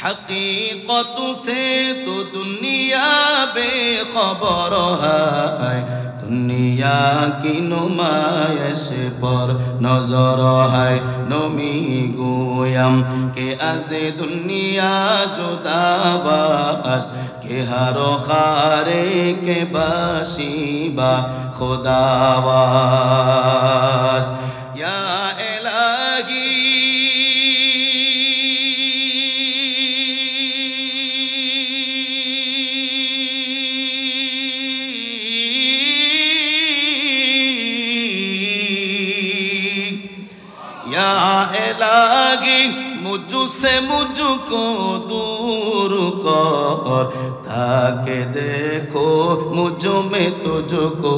हकीकत से तो दुनिया बेखबर है, दुनिया की नुमाइश पर नजर है। नमी गोयम के अज दुनिया जुदाबाश के हरो खारे के बाशिबा खुदावाश। या इलाही या इलाही मुझसे मुझको दूर कर, ताके देखो मुझ में तुझको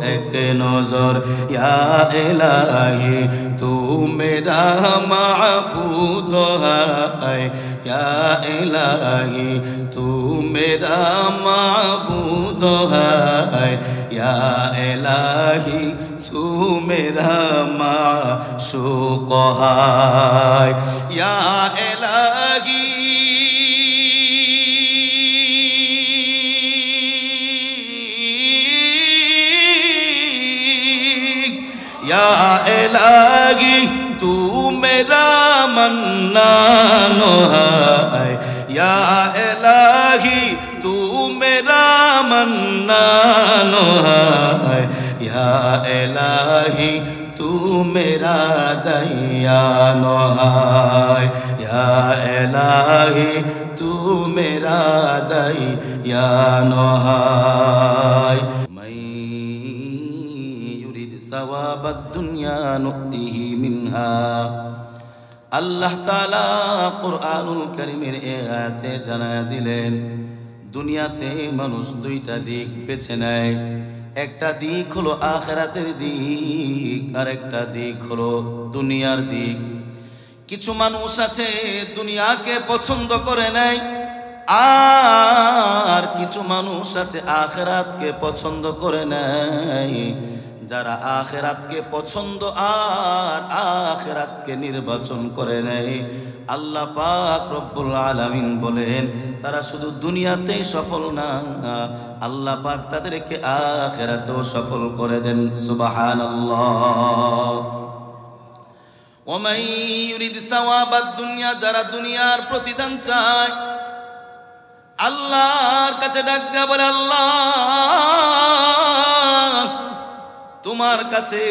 एक नजर। या इलाही तू मेरा माबूद है, या इलाही तू मेरा माबूद है, या इलाही तू मेरा माशूक है। या इलाही या इलाही तू मेरा मन्नान है, या इलाही तू मेरा मन्नान है, या इलाही तू मेरा दयान है, या इलाही तू मेरा दयान है। मैं युरिद सवाबद दुनिया नुक्तिही मिनहा। আল্লাহ তাআলা কুরআনুল কারীমের এই আয়াতে জানায়া দিলেন, দুনিয়াতে মানুষ দুইটা দিক বেছে নেয়। একটা দিক হলো আখিরাতের দিক, আর একটা দিক হলো দুনিয়ার দিক। কিছু মানুষ আছে দুনিয়াকে পছন্দ করে নেয়, আর কিছু মানুষ আছে আখিরাতকে পছন্দ করে নেয়। যারা আখিরাতকে পছন্দ আর আখিরাতকে নির্বাচন করে নেয়, আল্লাহ পাক রব্বুল আলামিন বলেন তারা শুধু দুনিয়াতেই সফল না, আল্লাহ পাক তাদেরকে আখিরাতেও সফল করে দেন। সুবহানাল্লাহ। ওয়ামান ইউরিদ সাওয়াবাদ দুনিয়া, যারা দুনিয়ার প্রতিদান চায়, আল্লাহর কাছে ডাক দেয়া বলে, আল্লাহ তোমার কাছে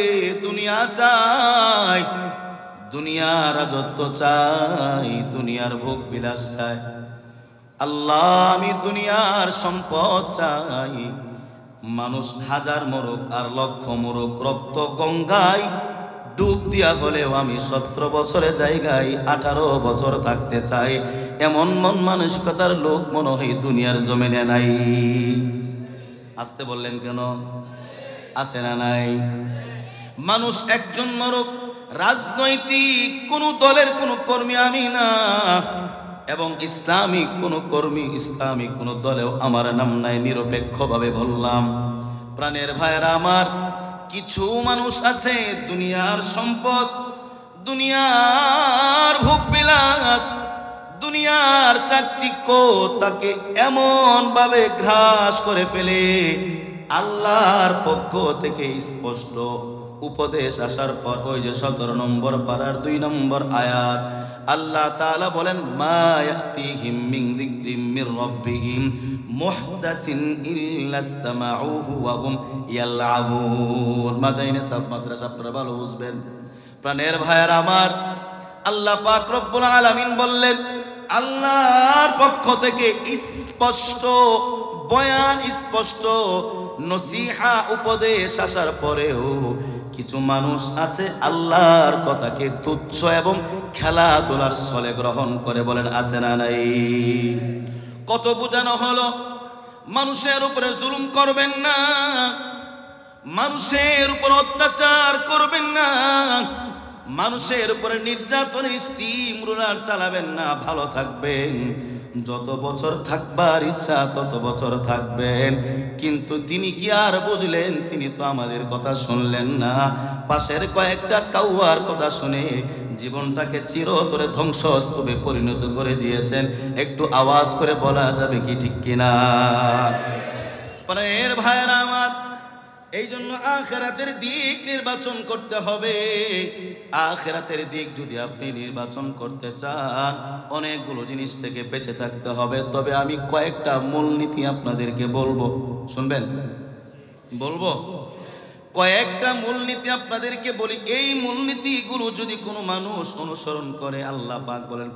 দুনিয়া চাই, দুনিয়ার রাজত্ব চাই, দুনিয়ার ভোগ বিলাস চাই। আল্লাহ আমি দুনিয়ার সম্পদ চাই। মানুষ হাজার মরুক আর লক্ষ মরুক, রক্ত গঙ্গায় ডুব দিয়া হলেও আমি 17 বছরের জায়গায় 18 বছর থাকতে চাই, এমন মন মানসিকতার লোক মনে হয় দুনিয়ার জমিনে নাই। আসতে বললেন কেন? আছে না নাই? মানুষ একজন মরুক, রাজনৈতিক কোন দলের কোন কর্মী আমি না, এবং ইসলামিক কোন কর্মী, ইসলামিক কোন দলেও আমার নাম নাই, নিরপেক্ষভাবে বললাম। প্রাণের ভাইরা আমার, কিছু মানুষ আছে দুনিয়ার সম্পদ, দুনিয়ার ভোগ বিলাস, দুনিয়ার চাকচিক্য তাকে এমন ভাবে গ্রাস করে ফেলে, আল্লাহর পক্ষ থেকে স্পষ্ট উপদেশ আসার পর ওই যে 17 নম্বর পারার 2 নম্বর আয়াত, আল্লাহ তাআলা বলেন মা ইয়াতিহিম মিন যিকরিম মির রাব্বিহিম মুহদাসিন ইল্লা ইসতামাউহু ওয়া হুম ইয়ালআবুন। মাদাইনে সাব মাদ্রাসা আপনারা ভালো বুঝবেন। প্রাণের ভাইয়ার আমার, আল্লাহ পাক রব্বুল আলামিন বললেন, আল্লাহর পক্ষ থেকে স্পষ্ট বয়ান, স্পষ্ট নসিহা উপদেশ আসার পরেও কিছু মানুষ আছে আল্লাহর কথাকে তুচ্ছ এবং খেলাধুলার ছলে গ্রহণ করে। বলেন আছে না নাই? কত বোঝানো হলো মানুষের উপরে জুলুম করবেন না, মানুষের উপর অত্যাচার করবেন না, মানুষের উপরে নির্যাতনের স্টিম রুলার চালাবেন না, ভালো থাকবেন। যত বছর থাকবার ইচ্ছা তত বছর থাকবেন। কিন্তু তিনি কি আর বুঝলেন? তিনি তো আমাদের কথা শুনলেন না, পাশের কয়েকটা কাউয়ার কথা শুনে জীবনটাকে চিরতরে ধ্বংসস্তূপে পরিণত করে দিয়েছেন। একটু আওয়াজ করে বলা যাবে কি ঠিক কিনা? প্রাণের ভাইয়েরা আমার, এই জন্য আখিরাতের দিক নির্বাচন করতে হবে। আখিরাতের দিক যদি আপনি নির্বাচন করতে চান, অনেকগুলো জিনিস থেকে বেঁচে থাকতে হবে। তবে আমি কয়েকটা মূলনীতি আপনাদেরকে বলবো, শুনবেন? বলবো কয়েকটা মূলনীতি আপনাদেরকে বলি। এই মূলনীতিগুলো যদি কোনো মানুষ অনুসরণ করে, আল্লাহ পাক বলেন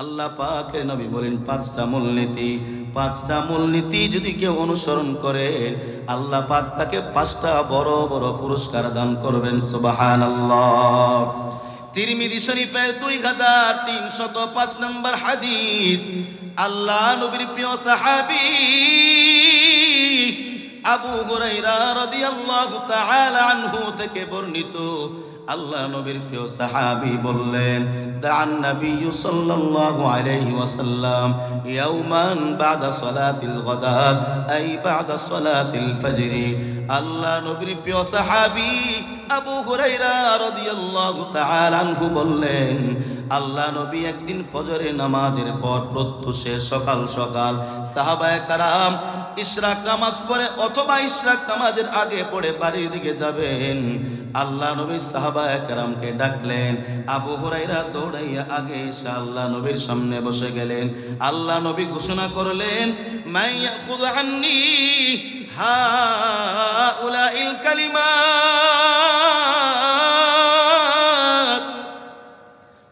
আল্লাহ পাকের নবী বলেন পাঁচটা মূলনীতি। পাঁচটা মূলনীতি যদি কেউ অনুসরণ করে, আল্লাহ পাক তাকে পাঁচটা বড় বড় পুরস্কার দান করবেন। সুবহানাল্লাহ। তিরমিজি শরীফের 2305 নম্বর হাদিস, আল্লাহ নবীর প্রিয় সাহাবী আবু হুরায়রা রাদিয়াল্লাহু তাআলা আনহু থেকে বর্ণিত। আল্লাহ নবীর প্রিয় সাহাবী বললেন, দা'আন নাবিয়্যু সাল্লাল্লাহু আলাইহি ওয়াসাল্লাম ইয়াওমান বা'দা সালাতিল গাদাত আই বা'দা সালাতিল ফজর। আল্লাহ নবীর প্রিয় সাহাবী আবু হুরায়রা রাদিয়াল্লাহু তাআলা আনহু বললেন, আল্লাহ নবী একদিন ফজরের নামাজের পর প্রত্যুষে সকাল সকাল সাহাবায়ে কারাম ইশরাক নামাজ পড়ে অথবা ইশরাক নামাজের আগে পড়ে বাড়ির দিকে যাবেন। আল্লাহ নবী সাহাবায়ে কেরামকে ডাকলেন। আবু হুরায়রা দৌড়াইয়া আগে এসে আল্লাহ নবীর সামনে বসে গেলেন। আল্লাহ নবী ঘোষণা করলেন, মান ইয়াখুযু আন্নী হাউলাইল কালিমাত।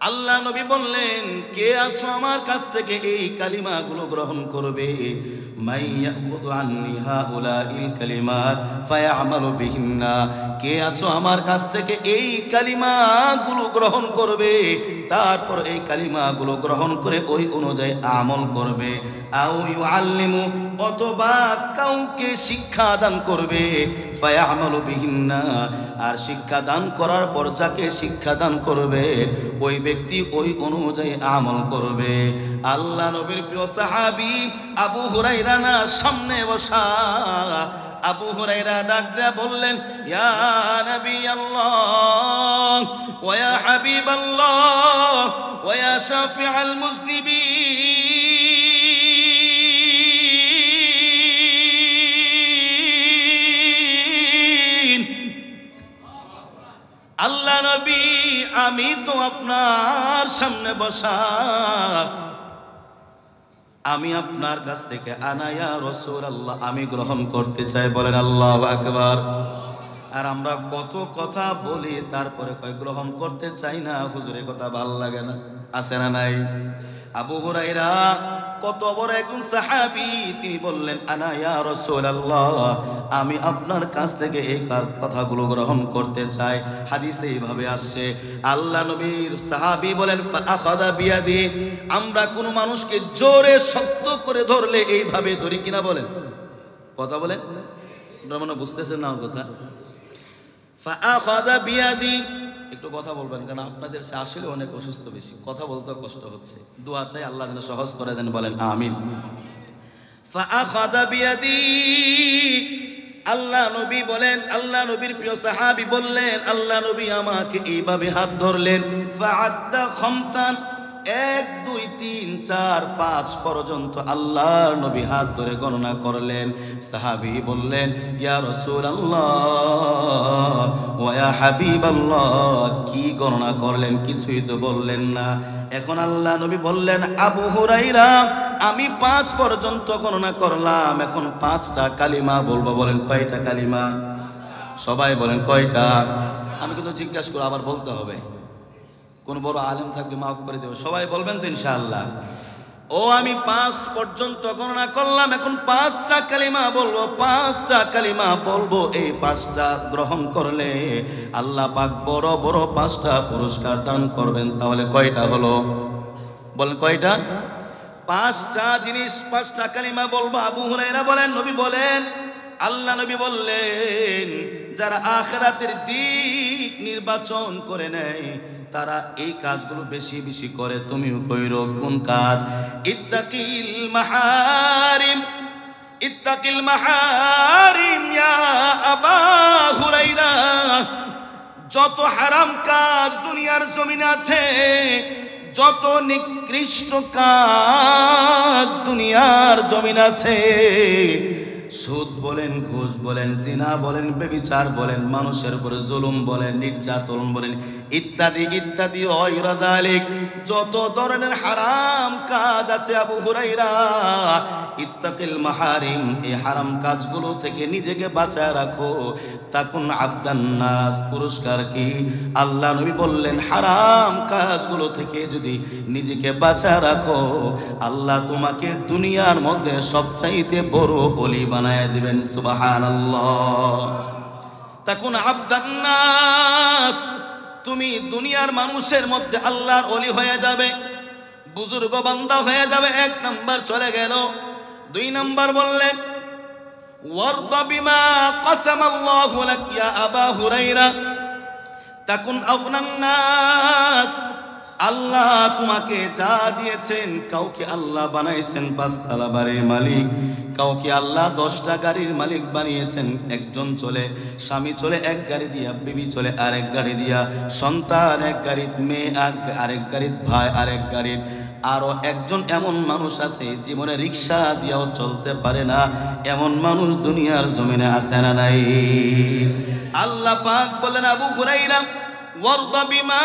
আল্লাহ নবী বললেন, কে আছো আমার কাছ থেকে এই কালিমাগুলো গ্রহণ করবে? মান ইয়াখুযু আন্নী হাউলাইল কালিমাত ফায়ামালু বিহিন্না। কে আছো আমার কাছ থেকে এই কালিমাগুলো গ্রহণ করবে, তারপর এই কালিমাগুলো গ্রহণ করে ওই অনুযায়ী আমল করবে। আও ইউআল্লিমু, অথবা কাউকে শিক্ষা দান করবে। ফায়ামালু বিহিন্না, আর শিক্ষা দান করার পর যাকে শিক্ষা দান করবে ওই ব্যক্তি ওই অনুযায়ী আমল করবে। আল্লাহ নবীর প্রিয় সাহাবী আবু হুরায়রা না সামনে বসা। আবু হুরায়রা ডাক দেয়া বললেন, ইয়া নবী আল্লাহ ওয়া ইয়া হাবিব আল্লাহ ওয়া ইয়া শাফিআল মুযনিবিন। আল্লাহ নবী, আমি তো আপনার সামনে বসা, আমি আপনার কাছ থেকে আনায়া রাসূলুল্লাহ আমি গ্রহণ করতে চাই। বলেন আল্লাহু আকবার। আর আমরা কত কথা বলি, তারপরে কয় গ্রহণ করতে চাই না, হুজুরের কথা ভালো লাগে না, আছে না নাই? আবু হুরায়রা কত বড় একজন সাহাবী, তিনি বললেন, আনা ইয়া রাসূলুল্লাহ, আমি আপনার কাছ থেকে এই কথাগুলো গ্রহণ করতে চাই। হাদিসে এইভাবে আসছে, আল্লাহ নবীর সাহাবী বলেন, ফাআখাযা বিয়াদি। আমরা কোন মানুষকে জোরে শক্ত করে ধরলে এইভাবে ধরি কিনা? বলেন, কথা বলেন, আপনারা মনে বুঝতেছেন না কথা? ফাআখাযা বিয়াদি, একটু কথা বলবেন, কারণ আপনাদের সে আসলে অনেক অসুস্থ, বেশি কথা বলতে কষ্ট হচ্ছে। দোয়া চাই আল্লাহ যেন সহজ করে দেন। বলেন আমিন। ফাআখাযা বিয়াদি, আল্লাহ নবী বলেন, আল্লাহ নবীর প্রিয় সাহাবী বললেন, আল্লাহ নবী আমাকে এইভাবে হাত ধরলেন। ফাআদ্দা খামসান, 1 2 3 4 5 পর্যন্ত আল্লাহ নবী হাত ধরে গণনা করলেন। সাহাবী বললেন, ইয়া রাসূলুল্লাহ ওয়া ইয়া হাবিবাল্লাহ, কি গণনা করলেন? কিছুই তো বললেন না। এখন আল্লাহ নবী বললেন, আবু হুরায়রা, আমি 5 পর্যন্ত গণনা করলাম, এখন 5টা কালিমা বলবো। বলেন কয়টা কালিমা? সবাই বলেন কয়টা? আমি কিন্তু জিজ্ঞাসা করে আবার বলতে হবে, কোন বড় আলেম থাকবে মাফ করে দেবে, সবাই বলবেন তো ইনশাআল্লাহ? ও আমি 5 পর্যন্ত গণনা করলাম, এখন 5টা কালিমা বলবো। 5টা কালিমা বলবো, এই 5টা গ্রহণ করলে আল্লাহ পাক বড় বড় 5টা পুরস্কার দান করবেন। তাহলে কয়টা হলো? বলেন কয়টা? 5টা জিনিস, 5টা কালিমা বলবো। আবু হুরায়রা বলেন, নবী বলেন, আল্লাহ নবী বললেন, যারা আখিরাতের দিক নির্বাচন করে নেয় তারা এই কাজগুলো বেশি বেশি করে। তুমিও কইরো। কোন কাজ? ইত্তাকিল মাহারিম, ইত্তাকিল মাহারিম ইয়া আবা হুরায়রা। যত হারাম কাজ দুনিয়ার জমিনে আছে, যত নিকৃষ্ট কাজ দুনিয়ার জমিন আছে, সুদ বলেন, ঘুষ বলেন, জিনা বলেন, ব্যভিচার বলেন, মানুষের উপরে জুলুম বলেন, নির্যাতন বলেন, ইত্যাদি ইত্যাদি গায়রা যালিক, যত ধরনের হারাম কাজ আছে, আবু হুরায়রা ইত্তাকিল মাহারিম, এই হারাম কাজগুলো থেকে নিজেকে বাঁচায় রাখো, তাকুন আবদান নাস। পুরস্কার কি? আল্লাহ নবী বললেন, হারাম কাজগুলো থেকে যদি নিজেকে বাঁচায় রাখো, আল্লাহ তোমাকে দুনিয়ার মধ্যে সবচাইতে বড় ওলি বানায় দিবেন। সুবহানাল্লাহ। তাকুন আবদান নাস, তুমি দুনিয়ার মানুষের মধ্যে আল্লাহর ওলি হয়ে যাবে, বুজুর্গ বান্দা হয়ে যাবে। 1 নাম্বার চলে গেল। 2 নাম্বার বললেন, ওয়ারদা বিমা কাসামাল্লাহু লাক ইয়া আবা হুরায়রা তাকুন আগনান নাস। আল্লাহ তোমাকে যা দিয়েছেন, কাউকে আল্লাহ বানাইছেন 5 তলা বাড়ির মালিক, কাউকে আল্লাহ 10টা গাড়ির মালিক বানিয়েছেন। একজন চলে, স্বামী চলে 1 গাড়ি দিয়া, বিবি চলে আরেক গাড়ি দিয়া, সন্তান 1 গাড়িত, মেয়ে আরেক গাড়িত, ভাই আরেক গাড়িত। আরো একজন এমন মানুষ আছে জীবনে রিক্সা দিয়েও চলতে পারে না, এমন মানুষ দুনিয়ার জমিনে আছে না নাই? আল্লাহ পাক বলেন, আবু হুরায়রা ওয়ারদা বিমা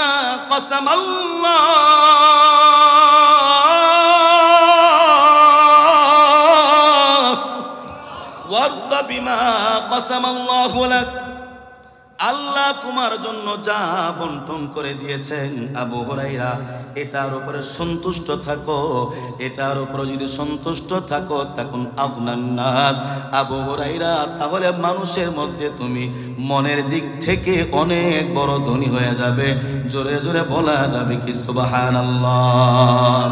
কাসামাল্লাহ, ওয়ারদা বিমা কাসামাল্লাহু লাক। আল্লাহ তোমার জন্য যা বন্টন করে দিয়েছেন আবু হুরায়রা, এটার উপরে সন্তুষ্ট থাকো। এটার উপরে যদি সন্তুষ্ট থাকো, তখন আগনান নাস আবু হুরায়রা, তাহলে মানুষের মধ্যে তুমি মনের দিক থেকে অনেক বড় ধনী হয়ে যাবে। জোরে জোরে বলা যাবে কি সুবহানাল্লাহ।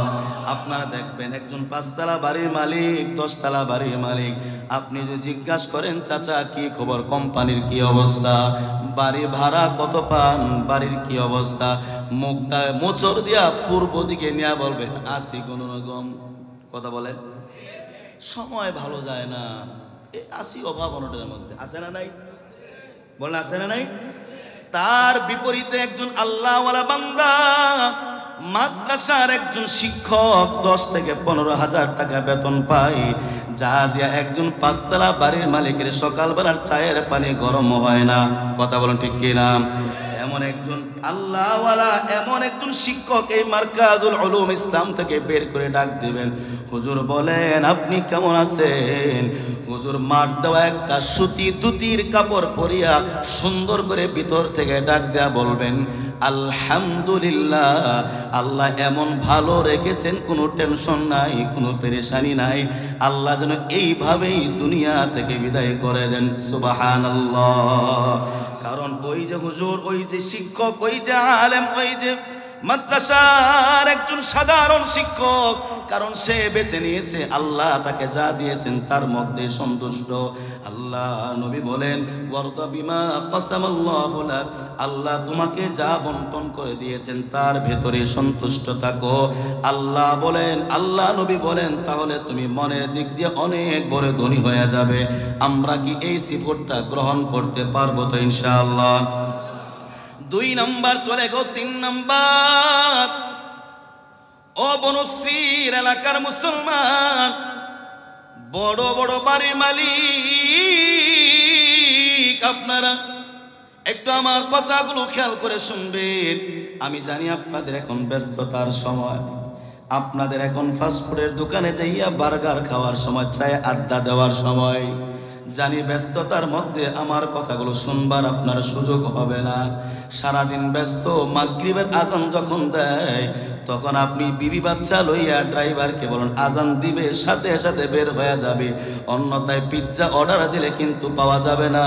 আপনারা দেখবেন একজন 5 তলা বাড়ির মালিক, 10 তলা বাড়ির মালিক, আপনি যদি জিজ্ঞাসা করেন, চাচা কি খবর, কোম্পানির কি অবস্থা, বাড়ি ভাড়া কত পান, বাড়ির কি অবস্থা, মুখটা মোচড় দিয়া পূর্ব দিকে নিয়ে বলবেন, আসি কোনো রকম। কথা বলেন, সময় ভালো যায় না, আসি অভাব অনটনের মধ্যে, আছে না নাই? বলেন আছে না নাই? তার বিপরীতে একজন আল্লাহওয়ালা বান্দা, মাদ্রাসার একজন শিক্ষক, 10 থেকে 15,000 টাকা বেতন পায়, যা দিয়া একজন 5 তলা বাড়ির মালিকের সকালবেলার চায়ের পানি গরম হয় না। কথা বলেন ঠিক কিনা? এমন একজন আল্লাহওয়ালা, এমন একজন শিক্ষক এই মারকাজুল উলুম ইসলাম থেকে বের করে ডাক দিবেন, হুজুর বলেন আপনি কেমন আছেন? হুজুর মার দেওয়া একটা সুতি ধুতির কাপড় পরিয়া সুন্দর করে ভিতর থেকে ডাক দেয়া বলবেন, আলহামদুলিল্লাহ, আল্লাহ এমন ভালো রেখেছেন, কোনো টেনশন নাই, কোনো পেরেশানি নাই, আল্লাহ যেন এইভাবেই দুনিয়া থেকে বিদায় করে দেন। সুবহানাল্লাহ। কারণ ওই যে হুজুর, ওই যে শিক্ষক, ওই যে আলেম, ওই যে মাদ্রাসার একজন সাধারণ শিক্ষক, কারণ সে বেছে নিয়েছে আল্লাহ তাকে যা দিয়েছেন তার মধ্যে সন্তুষ্ট। আল্লাহ নবী বলেন, ওয়ারদা বিমা কাসামাল্লাহু লাক, আল্লাহ তোমাকে যা বন্টন করে দিয়েছেন তার ভেতরে সন্তুষ্ট থাকো। আল্লাহ বলেন, আল্লাহ নবী বলেন, তাহলে তুমি মনের দিক দিয়ে অনেক বড় ধনী হয়ে যাবে। আমরা কি এই সিফতটা গ্রহণ করতে পারবো তো ইনশাআল্লাহ? 2 নাম্বার চলে গো। 3 নাম্বার, ও বনশ্রীর এলাকার মুসলমান, বড় বড় বাড়ির মালিক, আপনারা একটু আমার কথাগুলো খেয়াল করে শুনবেন। আমি জানি আপনাদের এখন ব্যস্ততার সময়, আপনাদের এখন ফাস্টফুডের দোকানে যাইয়া বার্গার খাওয়ার সময়, চায়ে আড্ডা দেওয়ার সময়, জানি ব্যস্ততার মধ্যে আমার কথাগুলো শুনবার আপনার সুযোগ হবে না। সারাদিন ব্যস্ত, মাগরিবের আজান যখন দেয় তখন আপনি বিবি বাচ্চা লইয়া ড্রাইভারকে বলেন আজান দিবে, সাথে সাথে বের হয়ে যাবে, অন্যথায় পিৎজা অর্ডার দিলে কিন্তু পাওয়া যাবে না।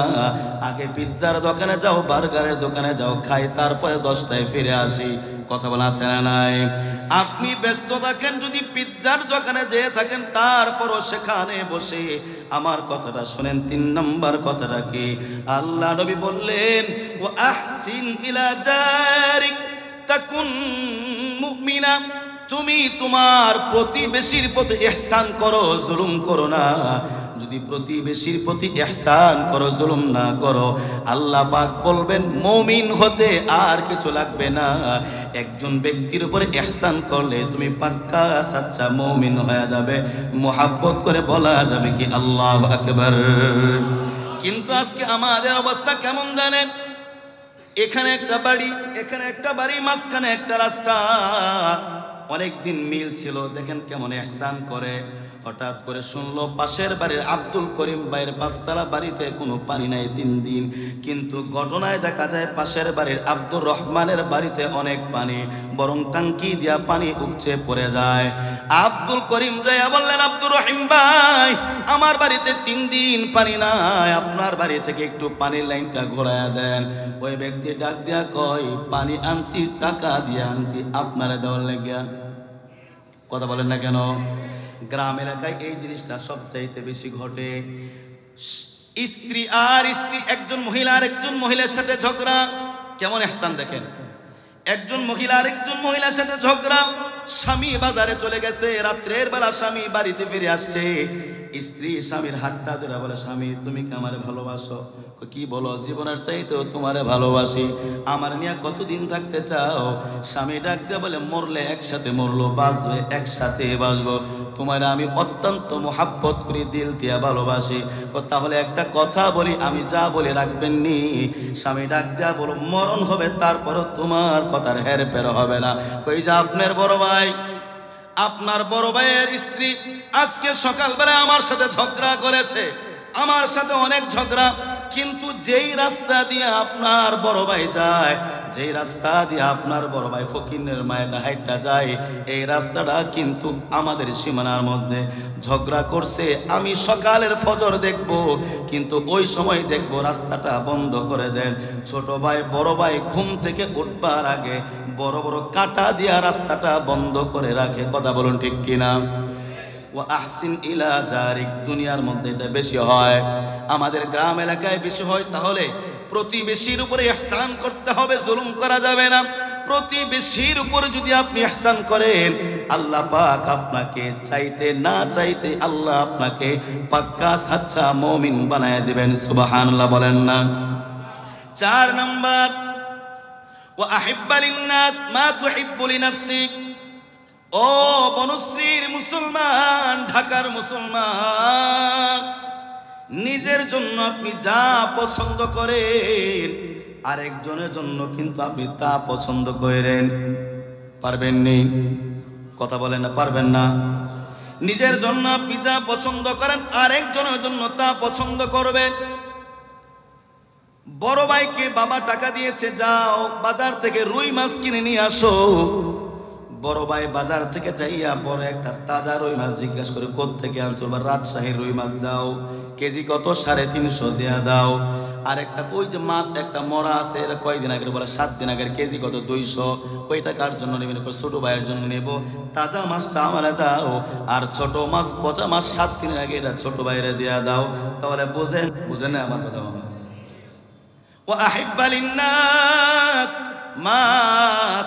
আগে পিৎজার দোকানে যাও, বার্গারের দোকানে যাও, খাই, তারপরে 10টায় ফিরে আসি। কথা বলা আছে না নাই? আপনি ব্যস্ত থাকেন, যদি পিৎজার দোকানে যেয়ে থাকেন, তারপরও সেখানে বসে আমার কথাটা শুনেন। 3 নাম্বার কথাটা কি? আল্লাহ নবী বললেন, ওয়া আহসিন ইলা জারিক তাকুন মুমিনা, তুমি তোমার প্রতিবেশীর প্রতি ইহসান করো, জুলুম করো না। যদি প্রতিবেশীর প্রতি ইহসান করো, জুলুম না করো, আল্লাহ পাক বলবেন মুমিন হতে আর কিছু লাগবে না। একজন ব্যক্তির উপরে ইহসান করলে তুমি পাক্কা সাচ্চা মুমিন হয়ে যাবে। মুহাব্বত করে বলা যাবে কি আল্লাহু আকবার। কিন্তু আজকে আমাদের অবস্থা কেমন জানেন? এখানে একটা বাড়ি, এখানে একটা বাড়ি, মাঝখানে একটা রাস্তা। অনেক দিন মিল ছিল, দেখেন কেমন ইহসান করে। হঠাৎ করে শুনলো পাশের বাড়ির আব্দুল করিম ভাইয়ের পাঁচতলা বাড়িতে কোনো পানি নাই 3 দিন। কিন্তু ঘটনায় দেখা যায় পাশের বাড়ির আব্দুর রহমানের বাড়িতে অনেক পানি, বরং টাঙ্কি দিয়া পানি উপচে পড়ে যায়। আব্দুল করিম যাইয়া বললেন, আব্দুর রহিম ভাই, আমার বাড়িতে 3 দিন পানি নাই, আপনার বাড়ি থেকে একটু পানির লাইনটা ঘোরায়া দেন। ওই ব্যক্তি ডাক দিয়া কয়, পানি আনছি, টাকা দিয়া আনছি, আপনারা দেওয়ার লাগিয়া। কথা বলেন না কেন? গ্রাম এলাকায় এই জিনিসটা সবচাইতে বেশি ঘটে। স্ত্রী আর স্ত্রী, একজন মহিলা আর একজন মহিলার সাথে ঝগড়া। কেমন ইহসান দেখেন, একজন মহিলা আর একজন মহিলার সাথে ঝগড়া। স্বামী বাজারে চলে গেছে, রাত্রের বেলা স্বামী বাড়িতে ফিরে আসছে। স্ত্রী স্বামীর হাতটা ধরে বলে, স্বামী তুমি কি আমারে ভালোবাসো? কি বলো? জীবনের চাইতেও তোমারে ভালোবাসি, আমার নিয়ে কতদিন থাকতে চাও? স্বামী ডাক দিয়ে বলে, মরলে একসাথে মরলো, বাঁচবে একসাথে বাঁচবো, তোমার আমি অত্যন্ত মোহাব্বত করি, দিল দিয়ে ভালোবাসি। তাহলে একটা কথা বলি, আমি যা বলে রাখবেন নি? স্বামী ডাক দিয়া বলো, মরণ হবে তারপরও তোমার কথার হেরফের হবে না। কই যে আপনার বড় ভাই, আপনার বড় ভাইয়ের স্ত্রী আজকে সকালবেলা আমার সাথে ঝগড়া করেছে, আমার সাথে অনেক ঝগড়া। কিন্তু যেই রাস্তা দিয়ে আপনার বড় ভাই যায়, যেই রাস্তা দিয়ে আপনার বড় ভাই ফকিরের মায়েরা হাইটটা যায়, এই রাস্তাটা কিন্তু আমাদের সীমানার মধ্যে। ঝগড়া করছে, আমি সকালের ফজর দেখব, কিন্তু ওই সময় দেখব রাস্তাটা বন্ধ করে দেন। ছোট ভাই বড় ভাই ঘুম থেকে উঠবার আগে বড় বড় কাঁটা দিয়া রাস্তাটা বন্ধ করে রাখে। কথা বলুন ঠিক কিনা? ও আহসিন ইলা জারিক, দুনিয়ার মধ্যে এটা বেশি হয়, আমাদের গ্রাম এলাকায় বেশি হয়। তাহলে প্রতিবেশীর উপরে ইহসান করতে হবে, জুলুম করা যাবে না। প্রতিবেশীর উপরে যদি আপনি ইহসান করেন, আল্লাহ পাক আপনাকে চাইতে না চাইতে আল্লাহ আপনাকে পাক্কা সাচ্চা মুমিন বানায় দিবেন। সুবহানাল্লাহ বলেন না? 4 নাম্বার, ওয়া আহিব্বা লিন-নাস মা তুহিব্বু লিনাফসিক। ও বনশ্রীর মুসলমান, ঢাকার মুসলমান, নিজের জন্য আপনি যা পছন্দ করেন, আরেকজনের জন্য কিন্তু আপনি তা পছন্দ করেন। পারবেন নি? কথা বলেন না, পারবেন না? নিজের জন্য আপনি যা পছন্দ করেন, আরেকজনের জন্য তা পছন্দ করবেন। বড় ভাইকে বাবা টাকা দিয়েছে, যাও বাজার থেকে রুই মাছ কিনে নিয়ে আসো। বড় ভাই বাজার থেকে যাইয়া বড় একটা তাজা রুই মাছ জিজ্ঞাসা করে, কোত্থেকে আনছো? বা রাজশাহীর রুই মাছ দাও, কেজি কত? 350 দেয়া দাও। আর একটা ওই যে মাছ একটা মরা আছে, এটা কয়দিন আগের, বলে 7 দিন আগের, কেজি কত? 200। ওইটা কার জন্য নেবেন? ছোট ভাইয়ের জন্য নেব। তাজা মাছটা আমারে দাও, আর ছোট মাছ পচা মাছ 7 দিনের আগে, এটা ছোট ভাইরে দেয়া দাও। তাহলে বুঝেন না আমার কথা? ওয়া আহিব্বা লিন-নাস মা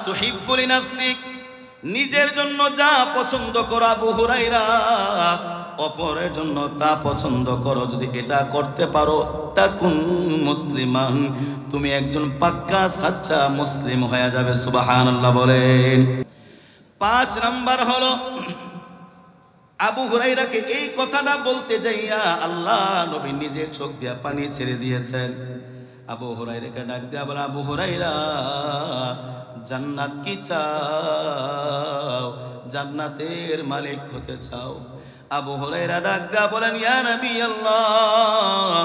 তুহিব্বু লিনাফসিক, নিজের জন্য যা পছন্দ করো আবু হুরায়রা, অপরের জন্য তা পছন্দ করো। যদি এটা করতে পারো, তাকুন মুসলিমান, তুমি একজন পাক্কা সাচ্চা মুসলিম হয়ে যাবে। সুবহানাল্লাহ বলেন। 5 নাম্বার হলো, আবু হুরায়রাকে এই কথাটা বলতে যাইয়া আল্লাহ নবী নিজে চোখ দিয়া পানি ছেড়ে দিয়েছেন। আবু হুরায়রাকে ডাক দিয়া বলে, আবু হুরায়রা, জান্নাত কি চাও? জান্নাতের মালিক হতে চাও? আবু হুরায়রা ডাক দিয়া বলেন, ইয়া নবী আল্লাহ,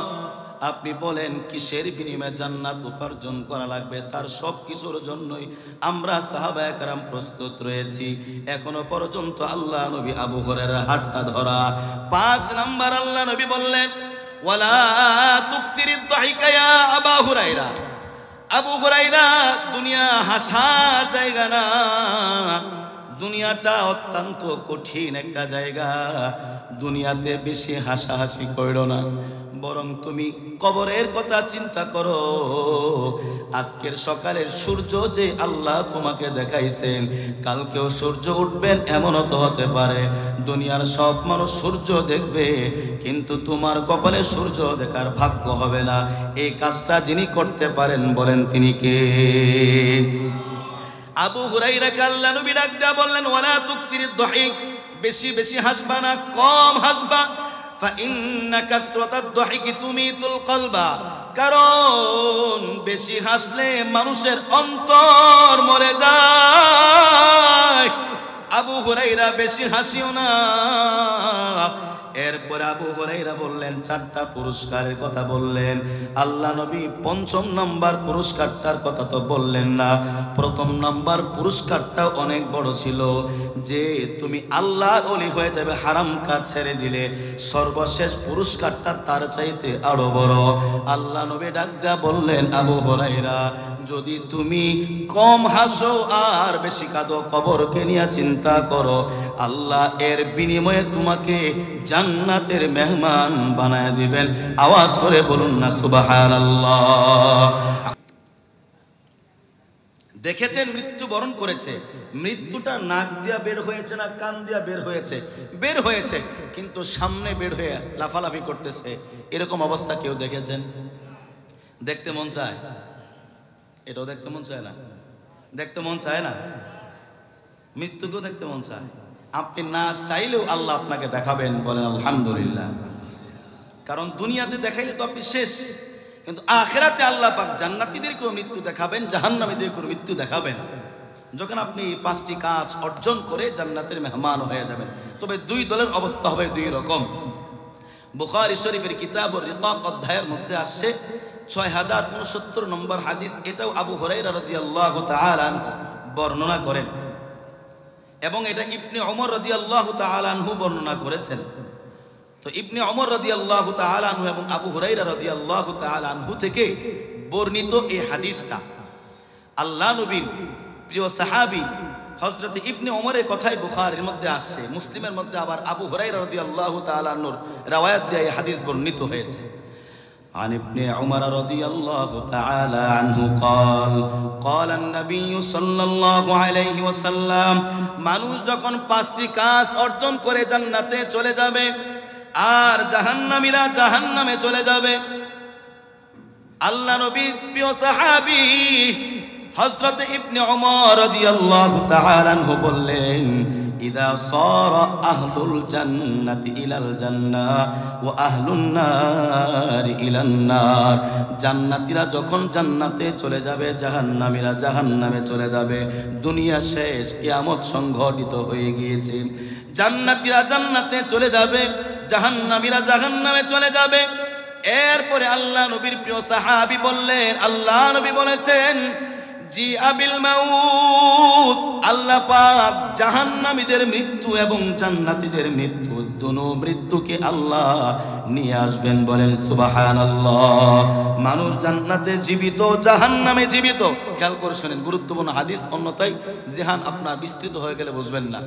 আপনি বলেন কিসের বিনিময়ে জান্নাত উপার্জন করা লাগবে? তার সব কিছুর জন্যই আমরা সাহাবায়ে কেরাম প্রস্তুত রয়েছি। এখনো পর্যন্ত আল্লাহ নবী আবু হুরায়রার হাতটা ধরা। 5 নাম্বার আল্লাহ নবী বললেন, ওয়ালা তুকসিরিদ দাহিকা ইয়া আবু হুরায়রা। আবু হুরায়রা, দুনিয়া হাসার জায়গা না, দুনিয়াটা অত্যন্ত কঠিন একটা জায়গা। দুনিয়াতে বেশি হাসাহাসি করো না, বরং তুমি কবরের কথা চিন্তা করো। আজকের সকালের সূর্য যে আল্লাহ তোমাকে দেখাইছেন, কালকেও সূর্য উঠবেন এমনও তো হতে পারে। দুনিয়ার সব মানুষ সূর্য দেখবে, কিন্তু তোমার কপালে সূর্য দেখার ভাগ্য হবে না। এই কাজটা যিনি করতে পারেন বলেন তিনি কে? আবু হুরায়রাকে আল্লাহ নবী ডাক দেয়া বললেন, ওয়ালা তুকসিরিদ দুহিক, বেশি বেশি হাসবা না, কম হাসবা। ফাইন্না কাসরাতাদ দুহিকি তুমিতুল কলবা, কারণ বেশি হাসলে মানুষের অন্তর মরে যায়। আবু হুরায়রা বেশি হাসিও না। এরপর আবু হুরায়রা বললেন, 4টা পুরস্কারের কথা বললেন। আল্লাহ নবী 5ম নাম্বার পুরস্কারটার কথা তো বললেন না। 1ম নাম্বার পুরস্কারটা অনেক বড় ছিল, যে তুমি আল্লাহর ওলি হয়ে যাবে হারাম কাজ ছেড়ে দিলে। সর্বশেষ পুরস্কারটা তার চাইতে আরো বড়। আল্লাহ নবী ডাক দেয়া বললেন, আবু হুরায়রা, যদি তুমি কম হাসো আর বেশি কাঁদো, কবরকে নিয়ে চিন্তা করো, আল্লাহ এর বিনিময়ে তোমাকে জান্নাতের মেহমান বানায় দিবেন। আওয়াজ করে বলুন না সুবহানাল্লাহ। দেখেছেন মৃত্যুবরণ করেছে, মৃত্যুটা নাক দিয়া বের হয়েছে না কান দিয়া বের হয়েছে? বের হয়েছে, কিন্তু সামনে বের হয়ে লাফালাফি করতেছে। এরকম অবস্থা কেউ দেখেছেন? দেখতে মন চায়? এটাও দেখতে মন চায় না? দেখতে মন চায় না? মৃত্যুকেও দেখতে মন চায়। আপনি না চাইলেও আল্লাহ আপনাকে দেখাবেন, বলেন আলহামদুলিল্লাহ। কারণ দুনিয়াতে দেখাইলে তো আপনি শেষ, কিন্তু আখিরাতে আল্লাহ পাক জান্নাতীদেরকেও মৃত্যু দেখাবেন, জাহান্নামীদেরকেও মৃত্যু দেখাবেন, যখন আপনি 5টি কাজ অর্জন করে জান্নাতের মেহমান হয়ে যাবেন। তবে 2 দলের অবস্থা হবে 2 রকম। বুখারী শরীফের কিতাবুর রিকাক অধ্যায়ের মধ্যে আসছে 6069 নম্বর হাদিস। এটাও আবু হুরায়রা রাদিয়াল্লাহু তাআলা আনহু বর্ণনা করেন, এবং এটা ইবনে ওমর রাদিয়াল্লাহু তাআলা আনহু বর্ণনা করেছেন। তো ইবনে ওমর রাদিয়াল্লাহু তাআলা আনহু এবং আবু হুরায়রা রাদিয়াল্লাহু তাআলা আনহু থেকে বর্ণিত এই হাদিসটা আল্লাহ নবীর প্রিয় সাহাবী হযরত ইবনে ওমরের কথাই বুখারীর মধ্যে আসছে। মুসলিমের মধ্যে আবার আবু হুরায়রা রাদিয়াল্লাহু তাআলা আনহুর riwayat দিয়ে এই হাদিস বর্ণিত হয়েছে। عن ابن عمر رضي الله تعالى عنه قال قال النبي صلى الله عليه وسلم, মানুষ যখন 5টি কাজ অর্জন করে জান্নাতে চলে যাবে আর জাহান্নামীরা জাহান্নামে চলে যাবে, আল্লাহ নবীর প্রিয় সাহাবী হযরত ইবনে ওমর রাদিয়াল্লাহু তাআলা আনহু বললেন, ইদা সারা আহলুল জান্নাতি ইলাল জান্নাহ ওয়া আহলুন নার ইলান নার, জান্নাতীরা যখন জান্নাতে চলে যাবে, জাহান্নামীরা জাহান্নামে চলে যাবে, দুনিয়া শেষ, কিয়ামত সংঘটিত হয়ে গিয়েছে। জান্নাতীরা জান্নাতে চলে যাবে, জাহান্নামীরা জাহান্নামে চলে যাবে। এরপরে আল্লাহ নবীর প্রিয় সাহাবী বললেন, আল্লাহ নবী বলেছেন, জি আবিল মাউত, আল্লাহ পাক জাহান্নামীদের মৃত্যু এবং জান্নাতীদের মৃত্যু, দুনো মৃত্যুকে আল্লাহ নিয়ে আসবেন, বলেন সুবহানাল্লাহ। মানুষ জান্নাতে জীবিত, জাহান্নামে জীবিত। খেয়াল করে শুনেন, গুরুত্বপূর্ণ হাদিস, অন্যথায় জিহান আপনার বিস্তৃত হয়ে গেলে বুঝবেন না।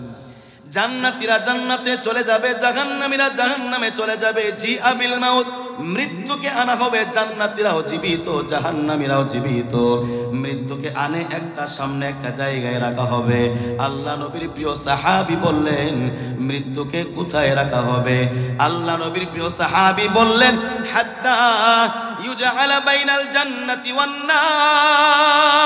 জান্নাতীরা জান্নাতে চলে যাবে, জাহান্নামীরা জাহান্নামে চলে যাবে। জি আবিল মাউত, মৃত্যুকে আনা হবে, জান্নাতীরাও জীবিত জাহান্নামীরাও জীবিত। মৃত্যুকে আনে একটা সামনে একটা জায়গায় রাখা হবে। আল্লাহ নবীর প্রিয় সাহাবী বললেন, মৃত্যুকে কোথায় রাখা হবে? আল্লাহ নবীর প্রিয় সাহাবী বললেন, হাত্তা ইউজআলা বাইনাল জান্নাতি ওয়ান নার,